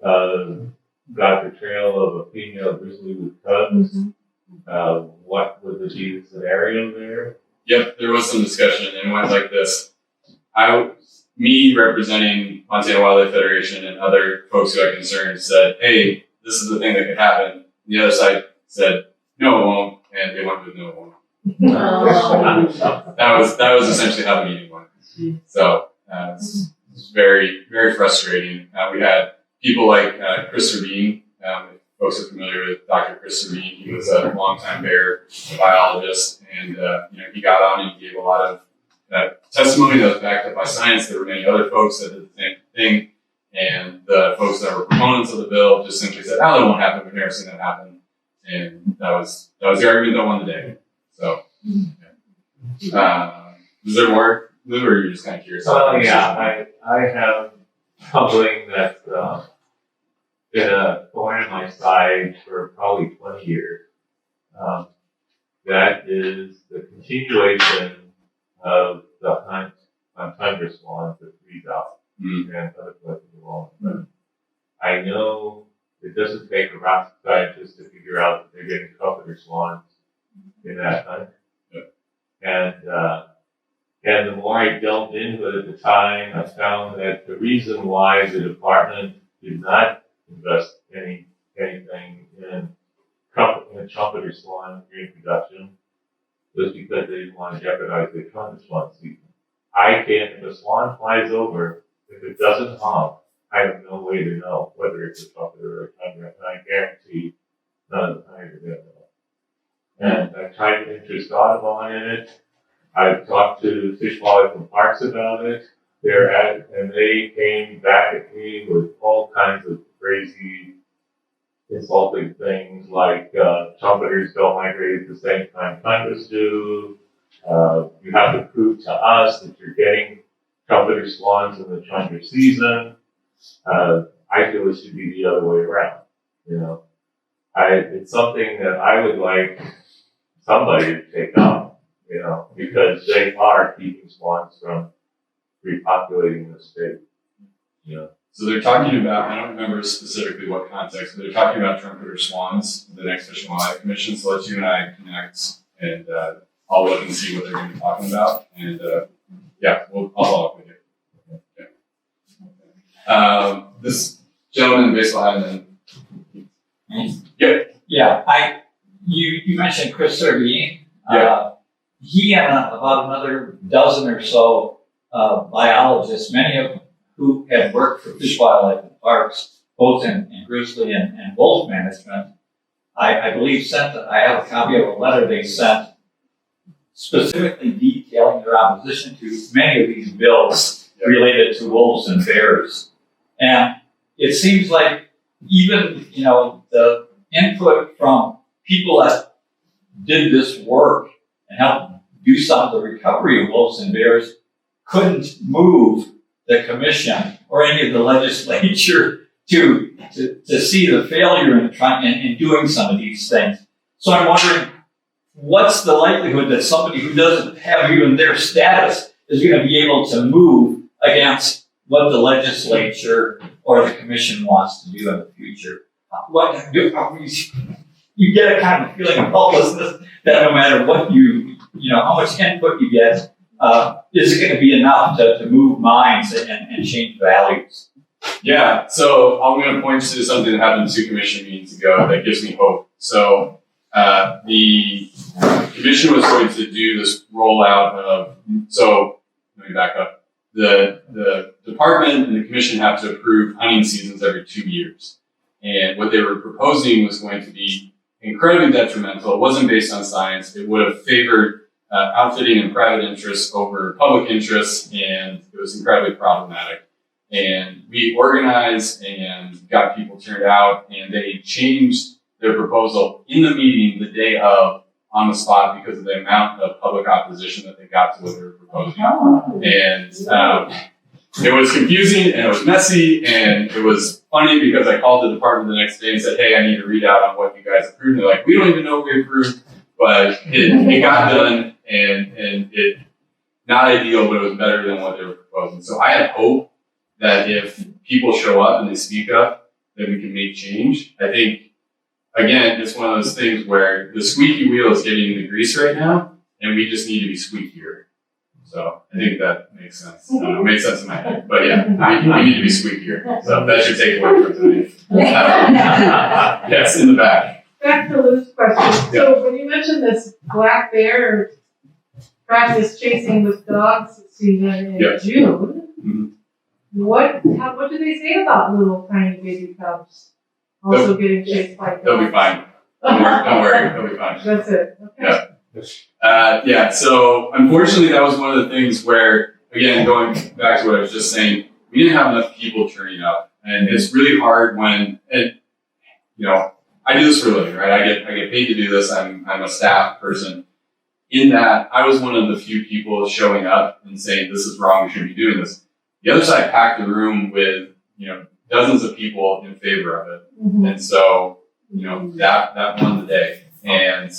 got the trail of a female grizzly with cubs? What would be the scenario there? Yep, there was some discussion, and it went like this. Me representing Montana Wildlife Federation and other folks who had concerns said, hey, this is the thing that could happen. And the other side said, no, it won't, and they went with no, it won't. That was essentially how the meeting went. So it's very, very frustrating. We had people like Chris Rabin. Folks are familiar with Dr. Chris Rabin. He was a longtime bear biologist, and he got on and gave a lot of testimony that was backed up by science. There were many other folks that did the same thing, and the folks that were proponents of the bill just simply said, "Oh, that won't happen. We've never seen that happen." And that was the argument that won the day. So, is there more, Lou, or are you just kind of curious? Yeah, I have something that's been a thorn in my side for probably 20 years. that is the continuation of the hunt on tundra swans that freeze out and other places along. But I know it doesn't take a rocket scientist to figure out that they're getting trumpeter swans in that hunt. And the more I delved into it at the time, I found that the reason why the department did not invest anything in trumpeter swan reproduction was because they didn't want to jeopardize their trumpeter swan season. If a swan flies over, if it doesn't honk, I have no way to know whether it's a trumpeter or a tundra, and I guarantee none of the times are going to know. And I tried to interest Audubon in it. I've talked to Fish, Wildlife, and Parks about it. And they came back at me with all kinds of crazy, insulting things like trumpeters don't migrate at the same time tundras do. You have to prove to us that you're getting trumpeter swans in the tundra season. I feel it should be the other way around. It's something that I would like somebody to take on. Because they are keeping swans from repopulating the state. So they're talking about, I don't remember specifically what context, but they're talking about trumpeter swans, the next Fish and Wildlife Commission. So let's you and I connect, and I'll look and see what they're going to be talking about. And I'll follow up with you. Okay. This gentleman in baseball hat. Yep. Yeah, you mentioned Chris Sergey. Yeah. He and about another dozen or so biologists, many of who had worked for Fish, Wildlife, and Parks, both in grizzly and wolf management, I believe I have a copy of a letter they sent specifically detailing their opposition to many of these bills related to wolves and bears. And it seems like even, the input from people that did this work and helped do some of the recovery of wolves and bears couldn't move the commission or any of the legislature to see the failure in doing some of these things. So I'm wondering, what's the likelihood that somebody who doesn't have even their status is going to be able to move against what the legislature or the commission wants to do in the future? You get a kind of feeling of helplessness that no matter what how much input you get, is it going to be enough to move minds and change values? Yeah, so I'm going to point to something that happened 2 commission meetings ago that gives me hope. So the commission was going to do this rollout of, so let me back up. The department and the commission have to approve hunting seasons every 2 years. And what they were proposing was going to be incredibly detrimental. It wasn't based on science. It would have favored outfitting and private interests over public interests, and it was incredibly problematic. And we organized and got people turned out, and they changed their proposal in the meeting the day of, on the spot, because of the amount of public opposition that they got to what they were proposing. And it was confusing, and it was messy, and it was funny because I called the department the next day and said, hey, I need a readout on what you guys approved. And they're like, we don't even know what we approved, but it got done, and it, not ideal, but it was better than what they were proposing. So I have hope that if people show up and they speak up, that we can make change. I think, again, it's one of those things where the squeaky wheel is getting the grease right now, and we just need to be squeakier. So I think that makes sense. It makes sense in my head. But yeah, we need to be squeakier. So that's your takeaway for tonight. Yes, in the back. Back to Lou's question. So when you mentioned this black bear practice chasing with dogs season in June, what do they say about little tiny baby cubs also getting chased by dogs? They'll be fine. Don't worry, they'll be fine. That's it. Okay. Yeah. So unfortunately, that was one of the things where, again, going back to what I was just saying, we didn't have enough people turning up, and it's really hard when, I do this for a living, right? I get paid to do this. I'm a staff person. In that, I was one of the few people showing up and saying, this is wrong, we shouldn't be doing this. The other side packed the room with, dozens of people in favor of it. And so, that won the day. And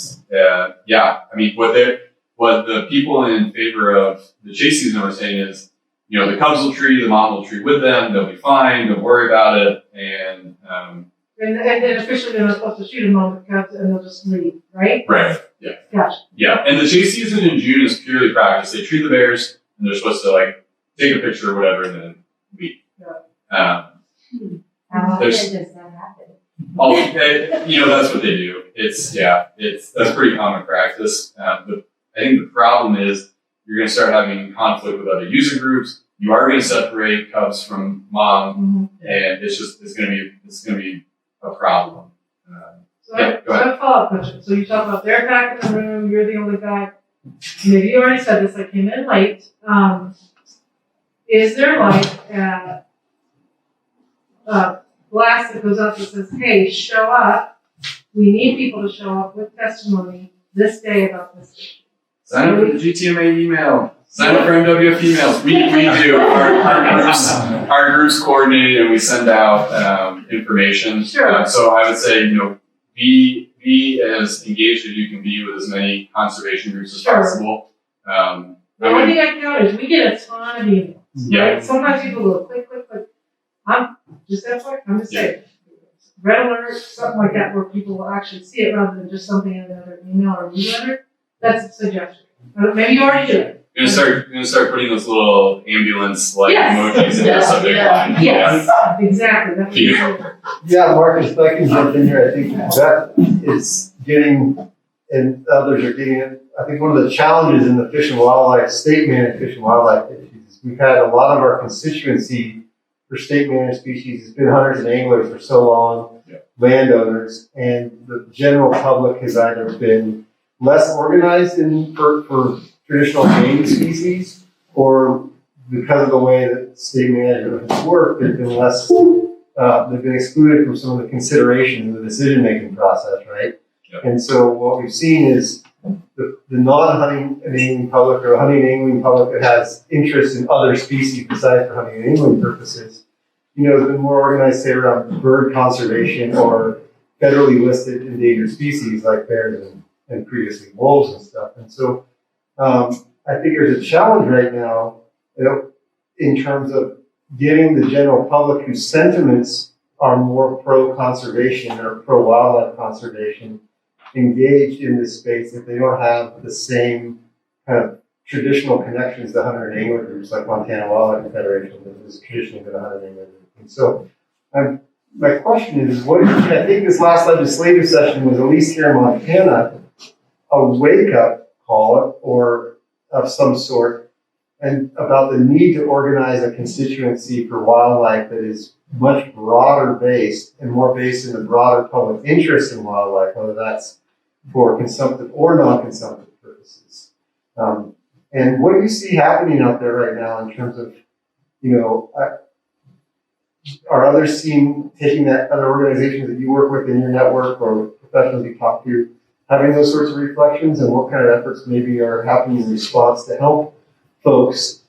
yeah, I mean, what the people in favor of the chase season are saying is, you know, the cubs will treat, the mom will treat with them, they'll be fine, don't worry about it, and then officially they're not supposed to shoot them on the cubs and they'll just leave, right? right, yeah. Gotcha. Yeah, and the chase season in June is purely practice. They treat the bears, and they're supposed to like take a picture or whatever, and then leave. How often There's- does that happen? You know, that's what they do. That's pretty common practice. But I think the problem is you're going to start having conflict with other user groups. You are going to separate cubs from mom, and it's going to be a problem. So I have a follow-up question. So you talk about they're back in the room, you're the only guy. Maybe you already said this, I came in late. Is there like a glass that goes up that says, hey, show up. We need people to show up with testimony this day about this issue. Sign up for the GTMA email. Sign up for MWF emails. We do. Our groups coordinate and we send out information. Sure. So I would say, you know, be as engaged as you can be with as many conservation groups as possible. The only thing I count is we get a ton of emails. Yeah. Right? Sometimes people will click. I'm just saying. Red alert, something like that, where people will actually see it rather than just something in another email or newsletter. That's a suggestion. Maybe you already do it. You're gonna start putting those little ambulance like Yes. emojis in the subject line. Yes, exactly. That's what Yeah. you do. Yeah, Marcus, if I can jump in here, I think that is getting, and others are getting it. I think one of the challenges in the fish and wildlife, state managed fish and wildlife issues, is we've had a lot of our constituency for state managed species has been hunters and anglers for so long, landowners, and the general public has either been less organized for traditional game species, or because of the way that state management has worked, they've been less, they've been excluded from some of the considerations in the decision-making process, right? Yep. And so what we've seen is the non-hunting and angling public, or hunting and angling public that has interest in other species besides for hunting and angling purposes, you know, has been more organized, say, around bird conservation or federally listed endangered species like bears and previously wolves and stuff. And so I think there's a challenge right now, you know, in terms of getting the general public whose sentiments are more pro-conservation or pro-wildlife conservation engaged in this space if they don't have the same kind of traditional connections to hunter and angler groups like Montana Wildlife Federation that has traditionally been a hunter and angler group. And so my question is, I think this last legislative session was, at least here in Montana, a wake-up call or of some sort, and about the need to organize a constituency for wildlife that is much broader based and more based in the broader public interest in wildlife, whether that's for consumptive or non-consumptive purposes. And what do you see happening out there right now in terms of, you know, are others taking that, other organizations that you work with in your network or professionals you talk to, having those sorts of reflections, and what kind of efforts maybe are happening in response to help folks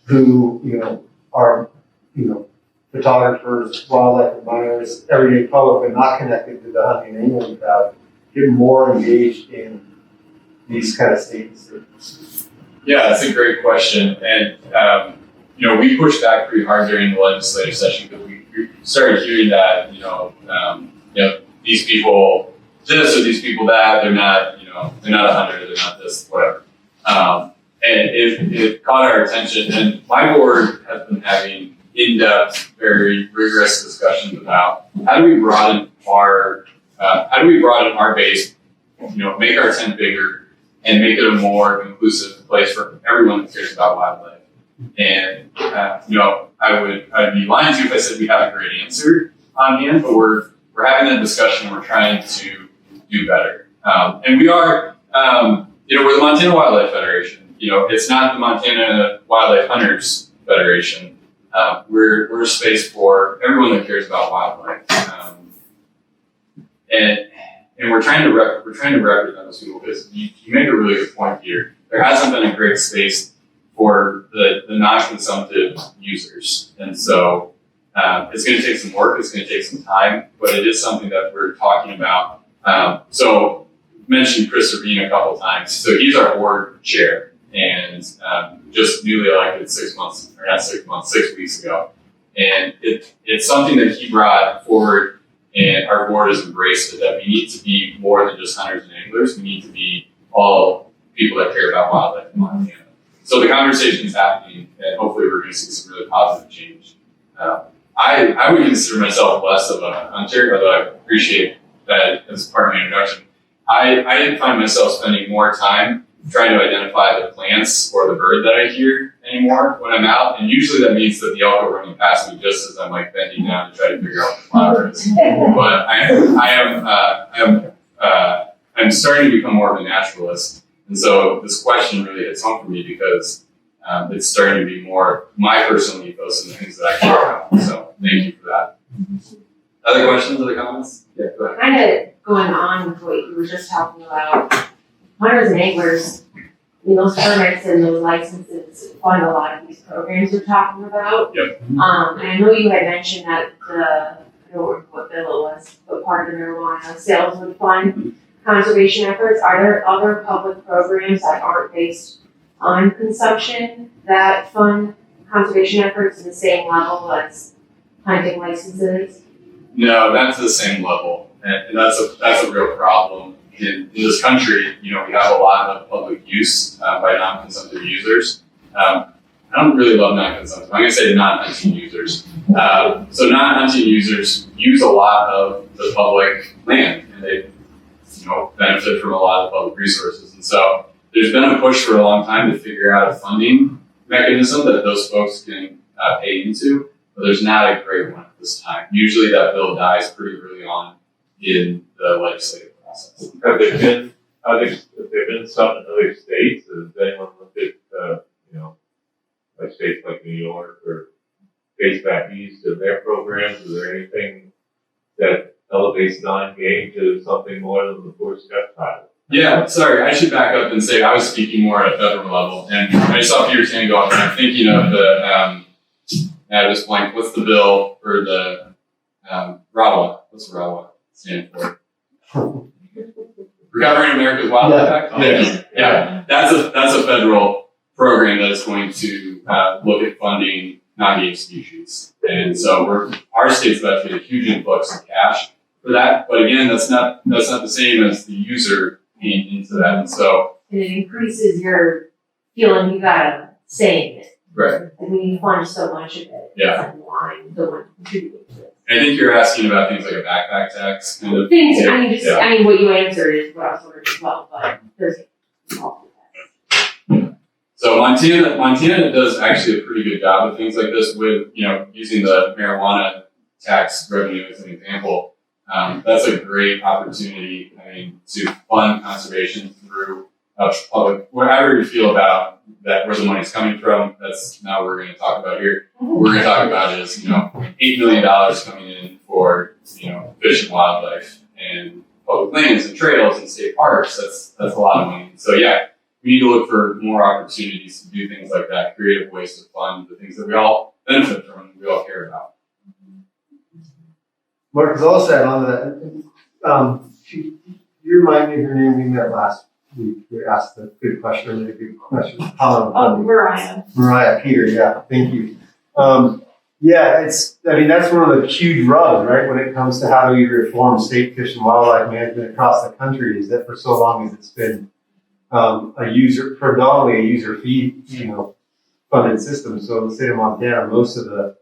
who, you know, are, you know, photographers, wildlife admirers, everyday public, but not connected to the hunting and angling crowd, get more engaged in these kind of statements? Yeah, that's a great question. And, you know, we pushed back pretty hard during the legislative session because we started hearing that, you know, these people this or these people that, they're not a hunter, they're not this, whatever. And it caught our attention. And my board has been having in-depth, very rigorous discussions about how do we broaden our base, you know, make our tent bigger and make it a more inclusive place for everyone who cares about wildlife. And you know, I'd be lying to you if I said we have a great answer on hand, but we're having that discussion and we're trying to do better. And we are, you know, we're the Montana Wildlife Federation. You know, it's not the Montana Wildlife Hunters Federation. We're a space for everyone that cares about wildlife. And we're trying to represent those people, because you make a really good point here. There hasn't been a great space for the non-consumptive users. And so it's going to take some work, it's going to take some time, but it is something that we're talking about. So mentioned Chris Rabin a couple times. So he's our board chair and just newly elected 6 weeks ago. And it's something that he brought forward and our board has embraced it, that we need to be more than just hunters and anglers. We need to be all people that care about wildlife in Montana. So the conversation is happening and hopefully we're going to see some really positive change. I would consider myself less of a hunter, although I appreciate that as part of my introduction. I didn't find myself spending more time trying to identify the plants or the bird that I hear anymore when I'm out. And usually that means that the elk are running past me just as I'm like bending down to try to figure out what the flower is. But I'm starting to become more of a naturalist. And so this question really hits home for me because it's starting to be more my personal ethos and the things that I care about. So thank you for that. Other questions, other comments? Yeah, go ahead. Kind of going on with what you were just talking about, hunters and anglers, I mean, those permits and those licenses fund a lot of these programs you're talking about. Yep. And I know you had mentioned that I don't remember what bill it was, but part of the marijuana sales would fund conservation efforts. Are there other public programs that aren't based on consumption that fund conservation efforts at the same level as hunting licenses? No, not to the same level, and that's a real problem in this country. You know, we have a lot of public use by non-consumptive users. I don't really love non-consumptive. I'm going to say non-hunting users. So non-hunting users use a lot of the public land, and they, benefit from a lot of public resources. And so there's been a push for a long time to figure out a funding mechanism that those folks can pay into. But there's not a great one at this time. Usually that bill dies pretty early on in the legislative process. Have there been some in other states? Has anyone looked at, like states like New York or states back east of their programs? Is there anything that elevates non-game to something more than the four step pilot? Yeah, sorry, I should back up and say I was speaking more at a federal level. And I saw Peter's hand go up, and I'm thinking of the, I just blanked, what's the bill for the RAWA? What's RAWA stand for? Recovering America's Wildlife Act? Yeah. That's a federal program that is going to look at funding non-game species. And so our state's about to get a huge influx of cash for that. But again, that's not the same as the user paying into that. And so And it increases your feeling you got a say in it. right. I mean, you fund so much of it. Yeah. It's like line, the one contributing to it. I think you're asking about things like a backpack tax kind of Things, yeah. I mean, just, Yeah. I mean, what you answered is what I was wondering as well, but there's multiple factors. So Montana does actually a pretty good job of things like this with, using the marijuana tax revenue as an example. That's a great opportunity, to fund conservation through public, whatever you feel about that, where the money's coming from, that's not what we're going to talk about here. What we're going to talk about is, $8 million coming in for, fish and wildlife and public lands and trails and state parks. That's a lot of money. So yeah, we need to look for more opportunities to do things like that, creative ways to fund the things that we all benefit from and we all care about. Marcus, also add on to that. You remind me of your name. We met last week. You asked a good question, really good question. Mariah Peter. Yeah, thank you. That's one of the huge rubs, right? When it comes to how do we reform state fish and wildlife management across the country, is that for so long as it's been predominantly a user fee, funded system. So in the state of Montana, most of the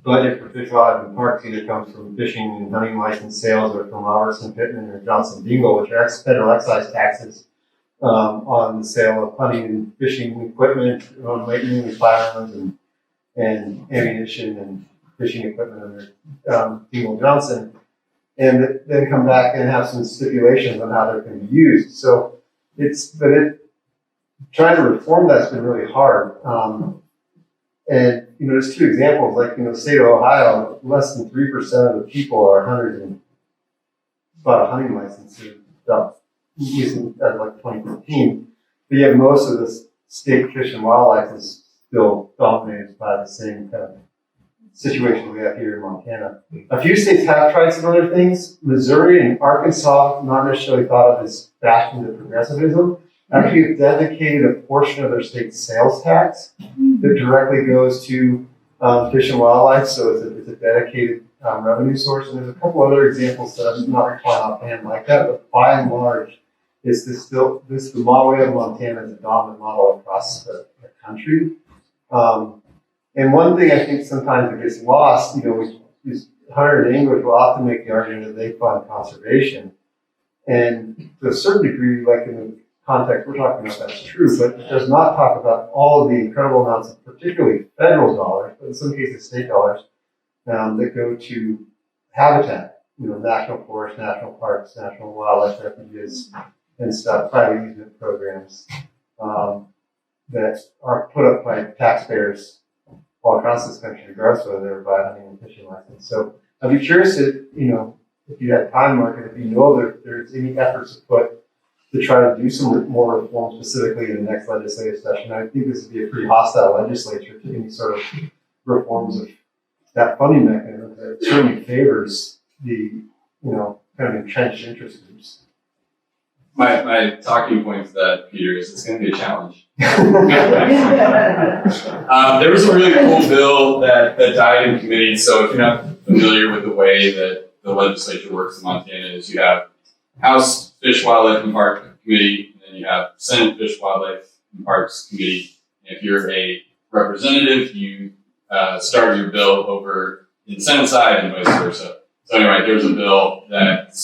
budget for fish, wildlife, and parks either comes from fishing and hunting license sales or from Robertson, Pittman, or Johnson Dingle, which are federal excise taxes on the sale of hunting and fishing equipment, mainly firearms and ammunition and fishing equipment under Dingle Johnson, and then come back and have some stipulations on how they can be used. So trying to reform that's been really hard. And, there's two examples, like, the state of Ohio, less than 3% of the people are hunters and bought a hunting license using like 2015. But yet most of the state fish and wildlife is still dominated by the same kind of situation we have here in Montana. A few states have tried some other things. Missouri and Arkansas, not necessarily thought of as bastions of progressivism, actually have dedicated a portion of their state sales tax that directly goes to fish and wildlife. So it's a dedicated revenue source. And there's a couple other examples that I'm not recalling offhand like that, but by and large, the model we have in Montana is a dominant model across the country. And one thing I think sometimes it gets lost, is Hunter and English will often make the argument that they fund conservation. And to a certain degree, like in the context we're talking about, that's true, but it does not talk about all of the incredible amounts of particularly federal dollars, but in some cases state dollars, that go to habitat, national forests, national parks, national wildlife refuges, and stuff, private easement programs, that are put up by taxpayers all across this country, regardless of whether they're by hunting and fishing license. So I'd be curious if you had time, Mark, and if you know that there's any efforts to try to do some more reform specifically in the next legislative session. I think this would be a pretty hostile legislature to any sort of reforms of that funding mechanism that certainly favors the, kind of entrenched interest groups. My talking point to that, Peter, is it's going to be a challenge. There was a really cool bill that died in committee. So if you're not familiar with the way that the legislature works in Montana, is you have House Fish, Wildlife, and Park Committee, and then you have Senate Fish, Wildlife, and Parks Committee. And if you're a representative, you start your bill over in the Senate side and vice versa. So anyway, there's a bill that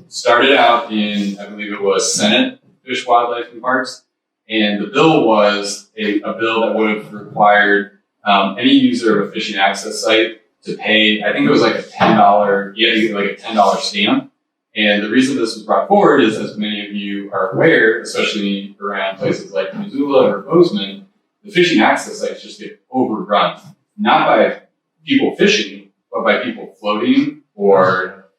started out in, I believe it was Senate Fish, Wildlife, and Parks. And the bill was a bill that would have required any user of a fishing access site to pay, I think it was like $10, you had to get like a $10 stamp. And the reason this was brought forward is, as many of you are aware, especially around places like Missoula or Bozeman, the fishing access sites just get overrun. Not by people fishing, but by people floating or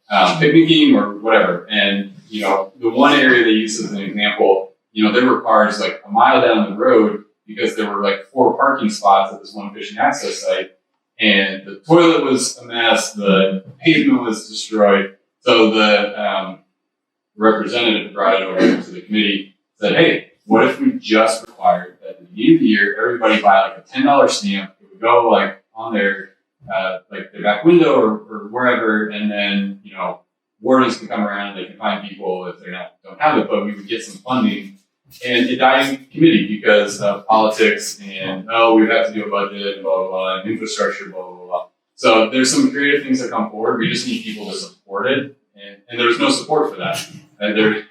picnicking or whatever. And, the one area they use as an example, there were cars like a mile down the road because there were like 4 parking spots at this one fishing access site. And the toilet was a mess, the pavement was destroyed. So the representative brought it over to the committee, said, hey, what if we just required that at the beginning of the year, everybody buy like a $10 stamp, it would go like on their their back window or wherever, and then, wardens can come around and they can find people if they don't have it, but we would get some funding. And it died in committee because of politics and, we have to do a budget, blah, blah, blah, and infrastructure, blah, blah, blah. So there's some creative things that come forward. We just need people to support it. And there was no support for that. And it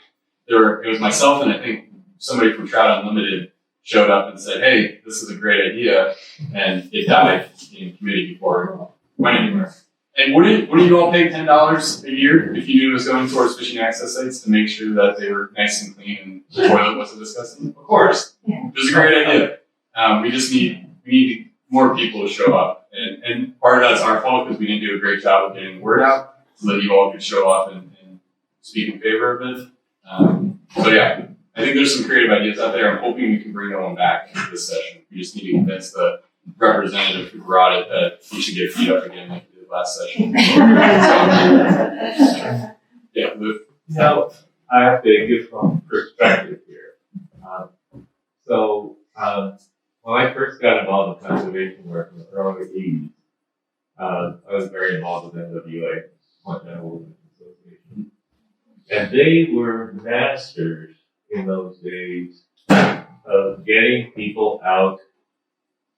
was myself and I think somebody from Trout Unlimited showed up and said, hey, this is a great idea. And it died in committee before it went anywhere. And wouldn't you all pay $10 a year if you knew it was going towards fishing access sites to make sure that they were nice and clean and the toilet wasn't disgusting? Of course. It was a great idea. We just need more people to show up. And part of that's our fault because we didn't do a great job of getting the word out so that you all could show up and speak in favor of it. So yeah, I think there's some creative ideas out there. I'm hoping we can bring that one back into this session. We just need to convince the representative who brought it that we should get beat up again like we did last session. Yeah, Luke. Now, I have to give some perspective here. When I first got involved in conservation work in the early 80s, I was very involved with NWA, Montana Wilderness Association. And they were masters in those days of getting people out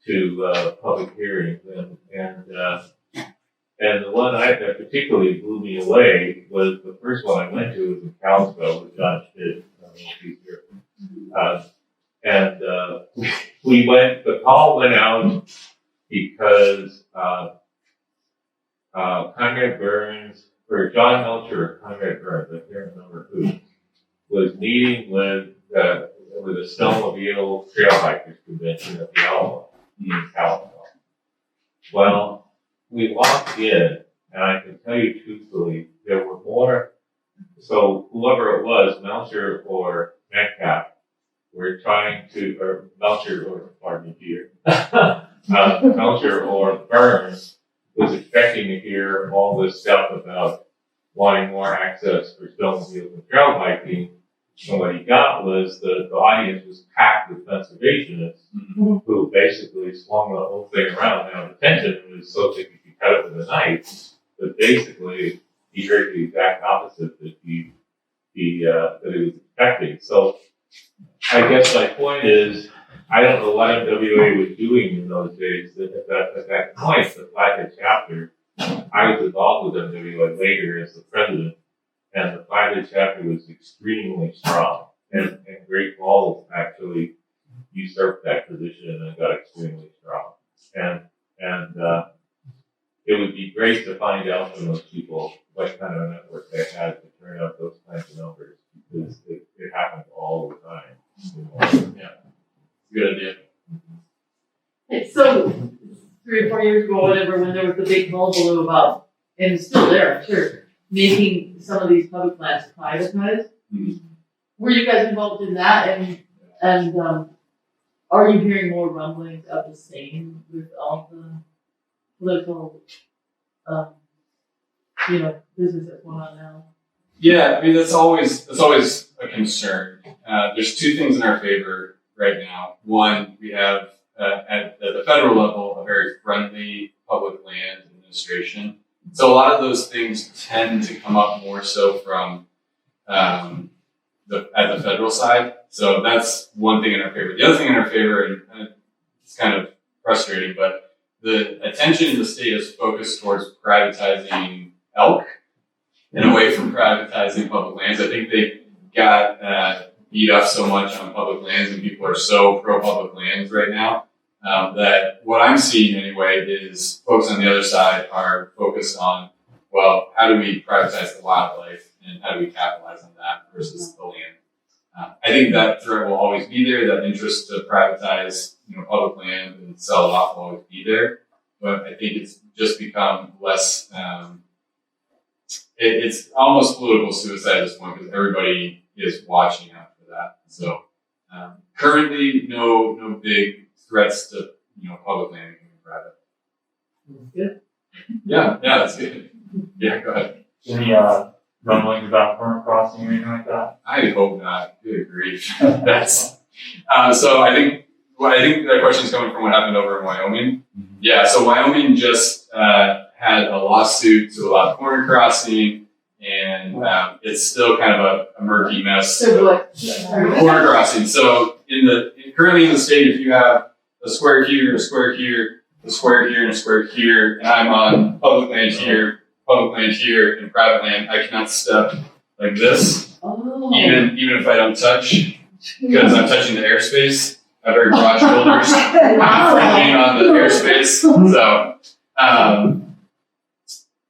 to public hearings. And the one that particularly blew me away was the first one I went to was in Kalispell with John Schmidt. I don't know if he's here. We went, the call went out because Conrad Burns, or John Melcher or Conrad Burns, I can't remember who, was meeting with a snowmobile trail hikers convention at the Alamo in Kalispell. Well, we walked in, and I can tell you truthfully, there were more, so whoever it was, Melcher or Metcalf, were trying to, or Melcher, or pardon me, Peter, Belcher or Burns was expecting to hear all this stuff about wanting more access for snowmobiles and trail biking. And what he got was the audience was packed with conservationists who basically swung the whole thing around. Now, the tension was so that you could cut it with a knife, but basically he heard the exact opposite that he was expecting. So I guess my point is, I don't know what MWA was doing in those days. At that point, the Flathead chapter, I was involved with MWA later as the president, and the Flathead chapter was extremely strong. And Great Falls actually usurped that position and got extremely strong. And it would be great to find out from those people what kind of a network they had to turn out those kinds of numbers, because it happens all the time. Yeah. Good idea. Hey, so 3 or 4 years ago, whatever, when there was the big hullabaloo about, and it's still there, I'm sure, making some of these public lands privatized. Were you guys involved in that? And are you hearing more rumblings of the same with all the political, business that's going on now? Yeah, I mean that's always a concern. There's two things in our favor right now. One, we have at the federal level a very friendly public land administration. So a lot of those things tend to come up more so from at the federal side. So that's one thing in our favor. The other thing in our favor, and it's kind of frustrating, but the attention in the state is focused towards privatizing elk and away from privatizing public lands. I think they got beat up so much on public lands, and people are so pro public lands right now that what I'm seeing anyway is folks on the other side are focused on, well, how do we privatize the wildlife and how do we capitalize on that versus the land? I think that threat will always be there. That interest to privatize, public land and sell it off will always be there. But I think it's just become less. It's almost political suicide at this point because everybody is watching out for that. So currently, no big threats to public land becoming private. Good. Yeah, that's good. Yeah, go ahead. Any rumblings about current crossing or anything like that? I hope not. Good grief. That's so. I think that question is coming from what happened over in Wyoming. Yeah. So Wyoming just had a lawsuit to allow corner crossing, and it's still kind of a murky mess. So what? Corner crossing. So currently in the state, if you have a square here, a square here, a square here, and a square here, and I'm on public land here, and private land, I cannot step like this, even if I don't touch, because I'm touching the airspace. I have very broad shoulders. I'm freaking on the airspace. So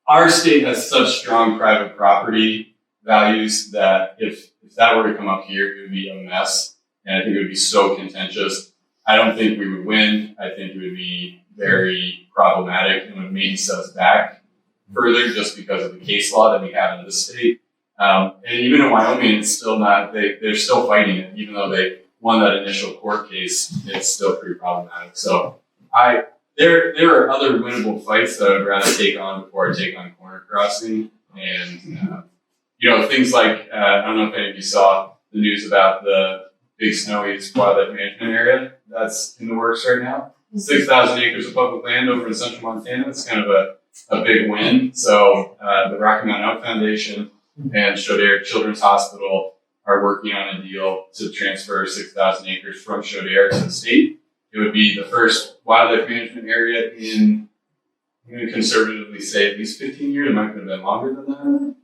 our state has such strong private property values that if that were to come up here, it would be a mess, and I think it would be so contentious. I don't think we would win. I think it would be very problematic and would maybe set us back further just because of the case law that we have in this state. And even in Wyoming, it's still not, they're still fighting it. Even though they won that initial court case, it's still pretty problematic. So there are other winnable fights that I would rather take on before I take on corner crossing. And, things like, I don't know if any of you saw the news about the Big Snowy Wildlife Management Area that's in the works right now. 6,000 acres of public land over in central Montana. It's kind of a big win. So the Rocky Mountain Elk Foundation and Chaudere Children's Hospital are working on a deal to transfer 6,000 acres from Chaudere to the state. It would be the first wildlife management area in, I'm going to conservatively say, at least 15 years. It might have been longer than that.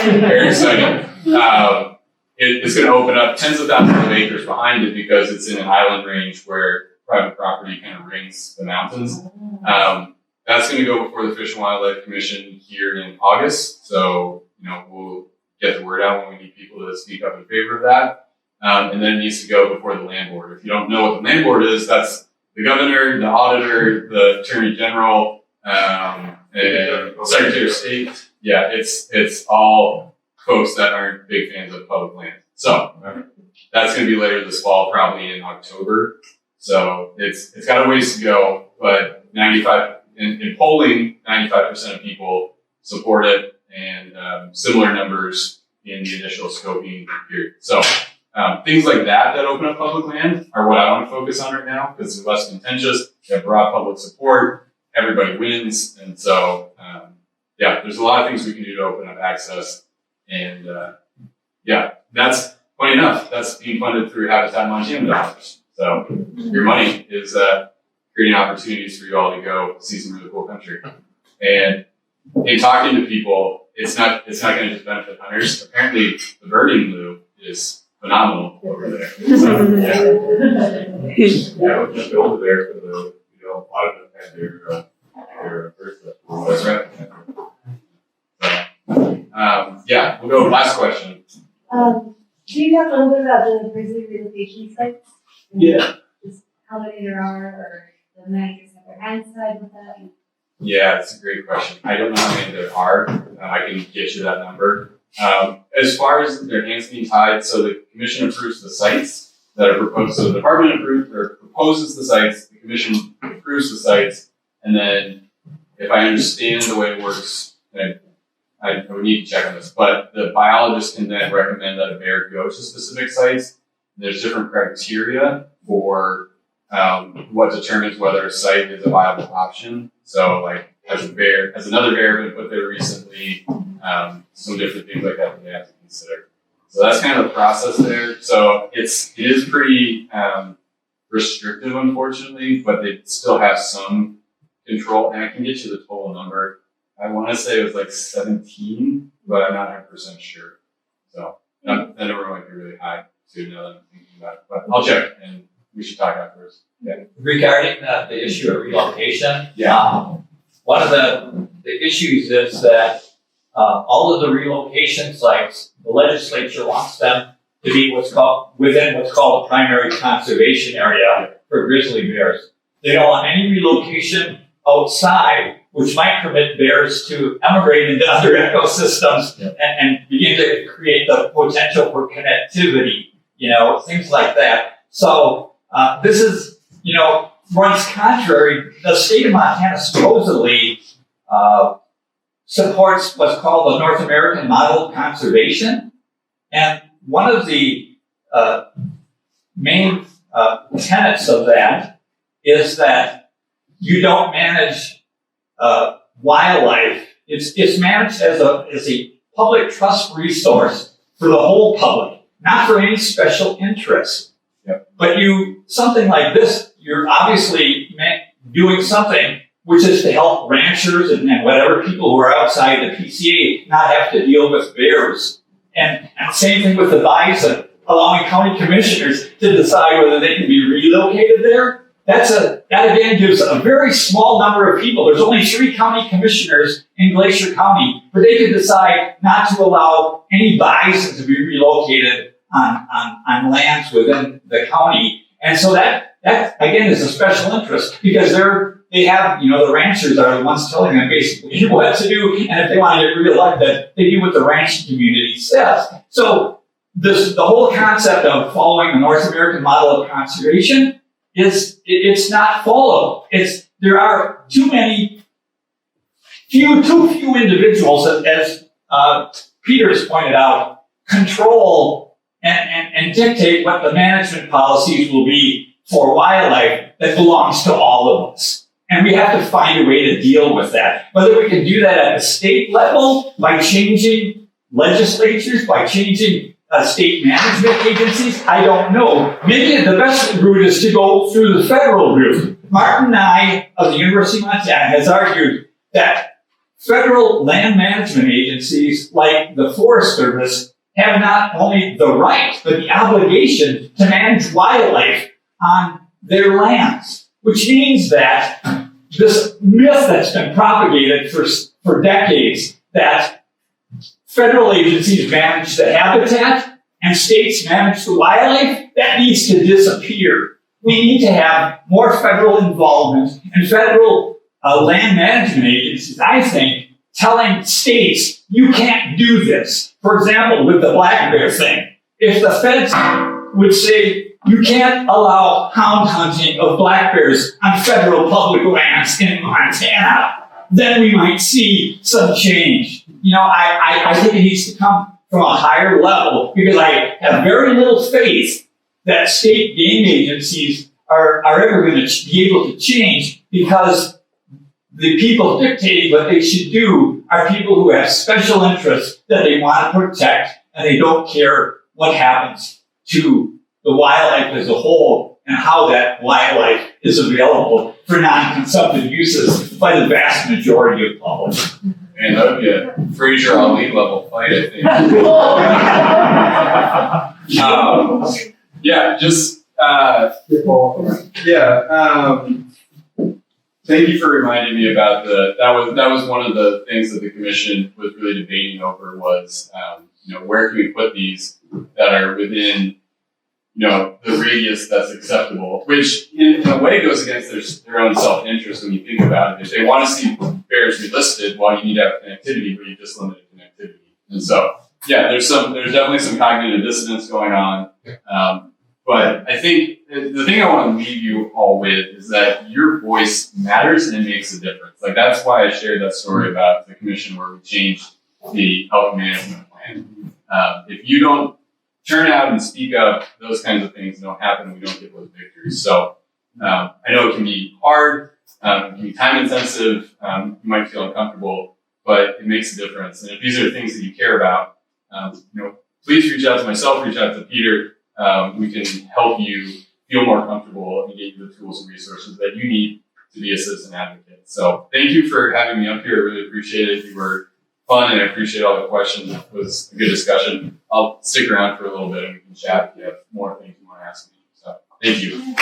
Very exciting. It's going to open up tens of thousands of acres behind it because it's in an island range where private property kind of rings the mountains. That's going to go before the Fish and Wildlife Commission here in August. So, we'll get the word out when we need people to speak up in favor of that. And then it needs to go before the land board. If you don't know what the land board is, that's the governor, the auditor, the attorney general, and secretary of state. Yeah, it's all folks that aren't big fans of public land. So that's going to be later this fall, probably in October. So it's got a ways to go, but in polling, 95% of people support it, and similar numbers in the initial scoping period. So things like that open up public land are what I want to focus on right now, because it's less contentious, they have broad public support, everybody wins, and so there's a lot of things we can do to open up access, and that's funny enough, that's being funded through Habitat Montana dollars. So your money is creating opportunities for you all to go see some really cool country. And in talking to people, it's not going to just benefit hunters. Apparently, the birding loop is phenomenal over there. So, Yeah, we just over there for the, a lot of them had their birth festival. that's right. So, we'll go last question. Can you talk a little bit about the grizzly relocation sites? Yeah. Just how many there are, or the managers have their hands tied with that? Yeah, it's a great question. I don't know how many there are. I can get you that number. As far as their hands being tied, so the commission approves the sites that are proposed. So the department proposes the sites, the commission approves the sites, and then if I understand the way it works, I would need to check on this, but the biologist can then recommend that a bear go to specific sites. There's different criteria for what determines whether a site is a viable option. So like has another bear been put there recently, some different things like that they have to consider. So that's kind of the process there. So it is pretty restrictive, unfortunately, but they still have some control, and I can get you the total number. I want to say it was like 17, but I'm not 100% sure. So that number might be really high too, now that I'm thinking about it. But I'll check, and we should talk afterwards. Yeah. Regarding the issue of relocation, Yeah. one of the issues is that all of the relocation sites, the legislature wants them to be within what's called a primary conservation area for grizzly bears. They don't want any relocation outside, which might permit bears to emigrate into other ecosystems and begin to create the potential for connectivity, things like that. So this is, runs contrary. The state of Montana supposedly supports what's called the North American model of conservation. And one of the main tenets of that is that you don't manage wildlife. It's managed as a public trust resource for the whole public, not for any special interest. Yep. But something like this, you're obviously doing something which is to help ranchers and whatever people who are outside the PCA not have to deal with bears. And same thing with the bison, allowing county commissioners to decide whether they can be relocated there. That again gives a very small number of people. There's only 3 county commissioners in Glacier County, but they can decide not to allow any bison to be relocated on lands within the county. And so that again is a special interest, because they have, the ranchers are the ones telling them basically what to do, and if they want to get reelected, they do what the ranching community says. So the whole concept of following the North American model of conservation it's not followed. There are too few individuals, as Peter's pointed out, control and dictate what the management policies will be for wildlife that belongs to all of us. And we have to find a way to deal with that. Whether we can do that at the state level by changing legislatures, by changing state management agencies, I don't know. Maybe the best route is to go through the federal route. Martin Nye of the University of Montana has argued that federal land management agencies like the Forest Service have not only the right, but the obligation to manage wildlife on their lands, which means that this myth that's been propagated for decades that federal agencies manage the habitat and states manage the wildlife, that needs to disappear. We need to have more federal involvement, and federal land management agencies, I think, telling states, you can't do this. For example, with the black bear thing, if the feds would say, you can't allow hound hunting of black bears on federal public lands in Montana. Then we might see some change. You know, I think it needs to come from a higher level because I have very little faith that state game agencies are ever going to be able to change because the people dictating what they should do are people who have special interests that they want to protect, and they don't care what happens to the wildlife as a whole and how that wildlife is available for non-consumptive uses by the vast majority of public. Man, that would be a Fraser Ali level fight, I think. Yeah, just thank you for reminding me about that was one of the things that the commission was really debating over was where can we put these that are within the radius that's acceptable, which in a way goes against their own self-interest when you think about it. If they want to see bears relisted, well, you need to have connectivity, but you just limited connectivity. And so, yeah, there's definitely some cognitive dissonance going on. But I think the thing I want to leave you all with is that your voice matters and it makes a difference. Like, that's why I shared that story about the commission where we changed the elk management plan. If you don't turn out and speak up, those kinds of things don't happen. We don't get those victories. So I know it can be hard, it can be time intensive, you might feel uncomfortable, but it makes a difference. And if these are things that you care about, please reach out to myself, reach out to Peter. We can help you feel more comfortable and get you the tools and resources that you need to be a citizen advocate. So thank you for having me up here. I really appreciate it. You were fun and I appreciate all the questions. It was a good discussion. I'll stick around for a little bit and we can chat if you have more things you want to ask me. So thank you.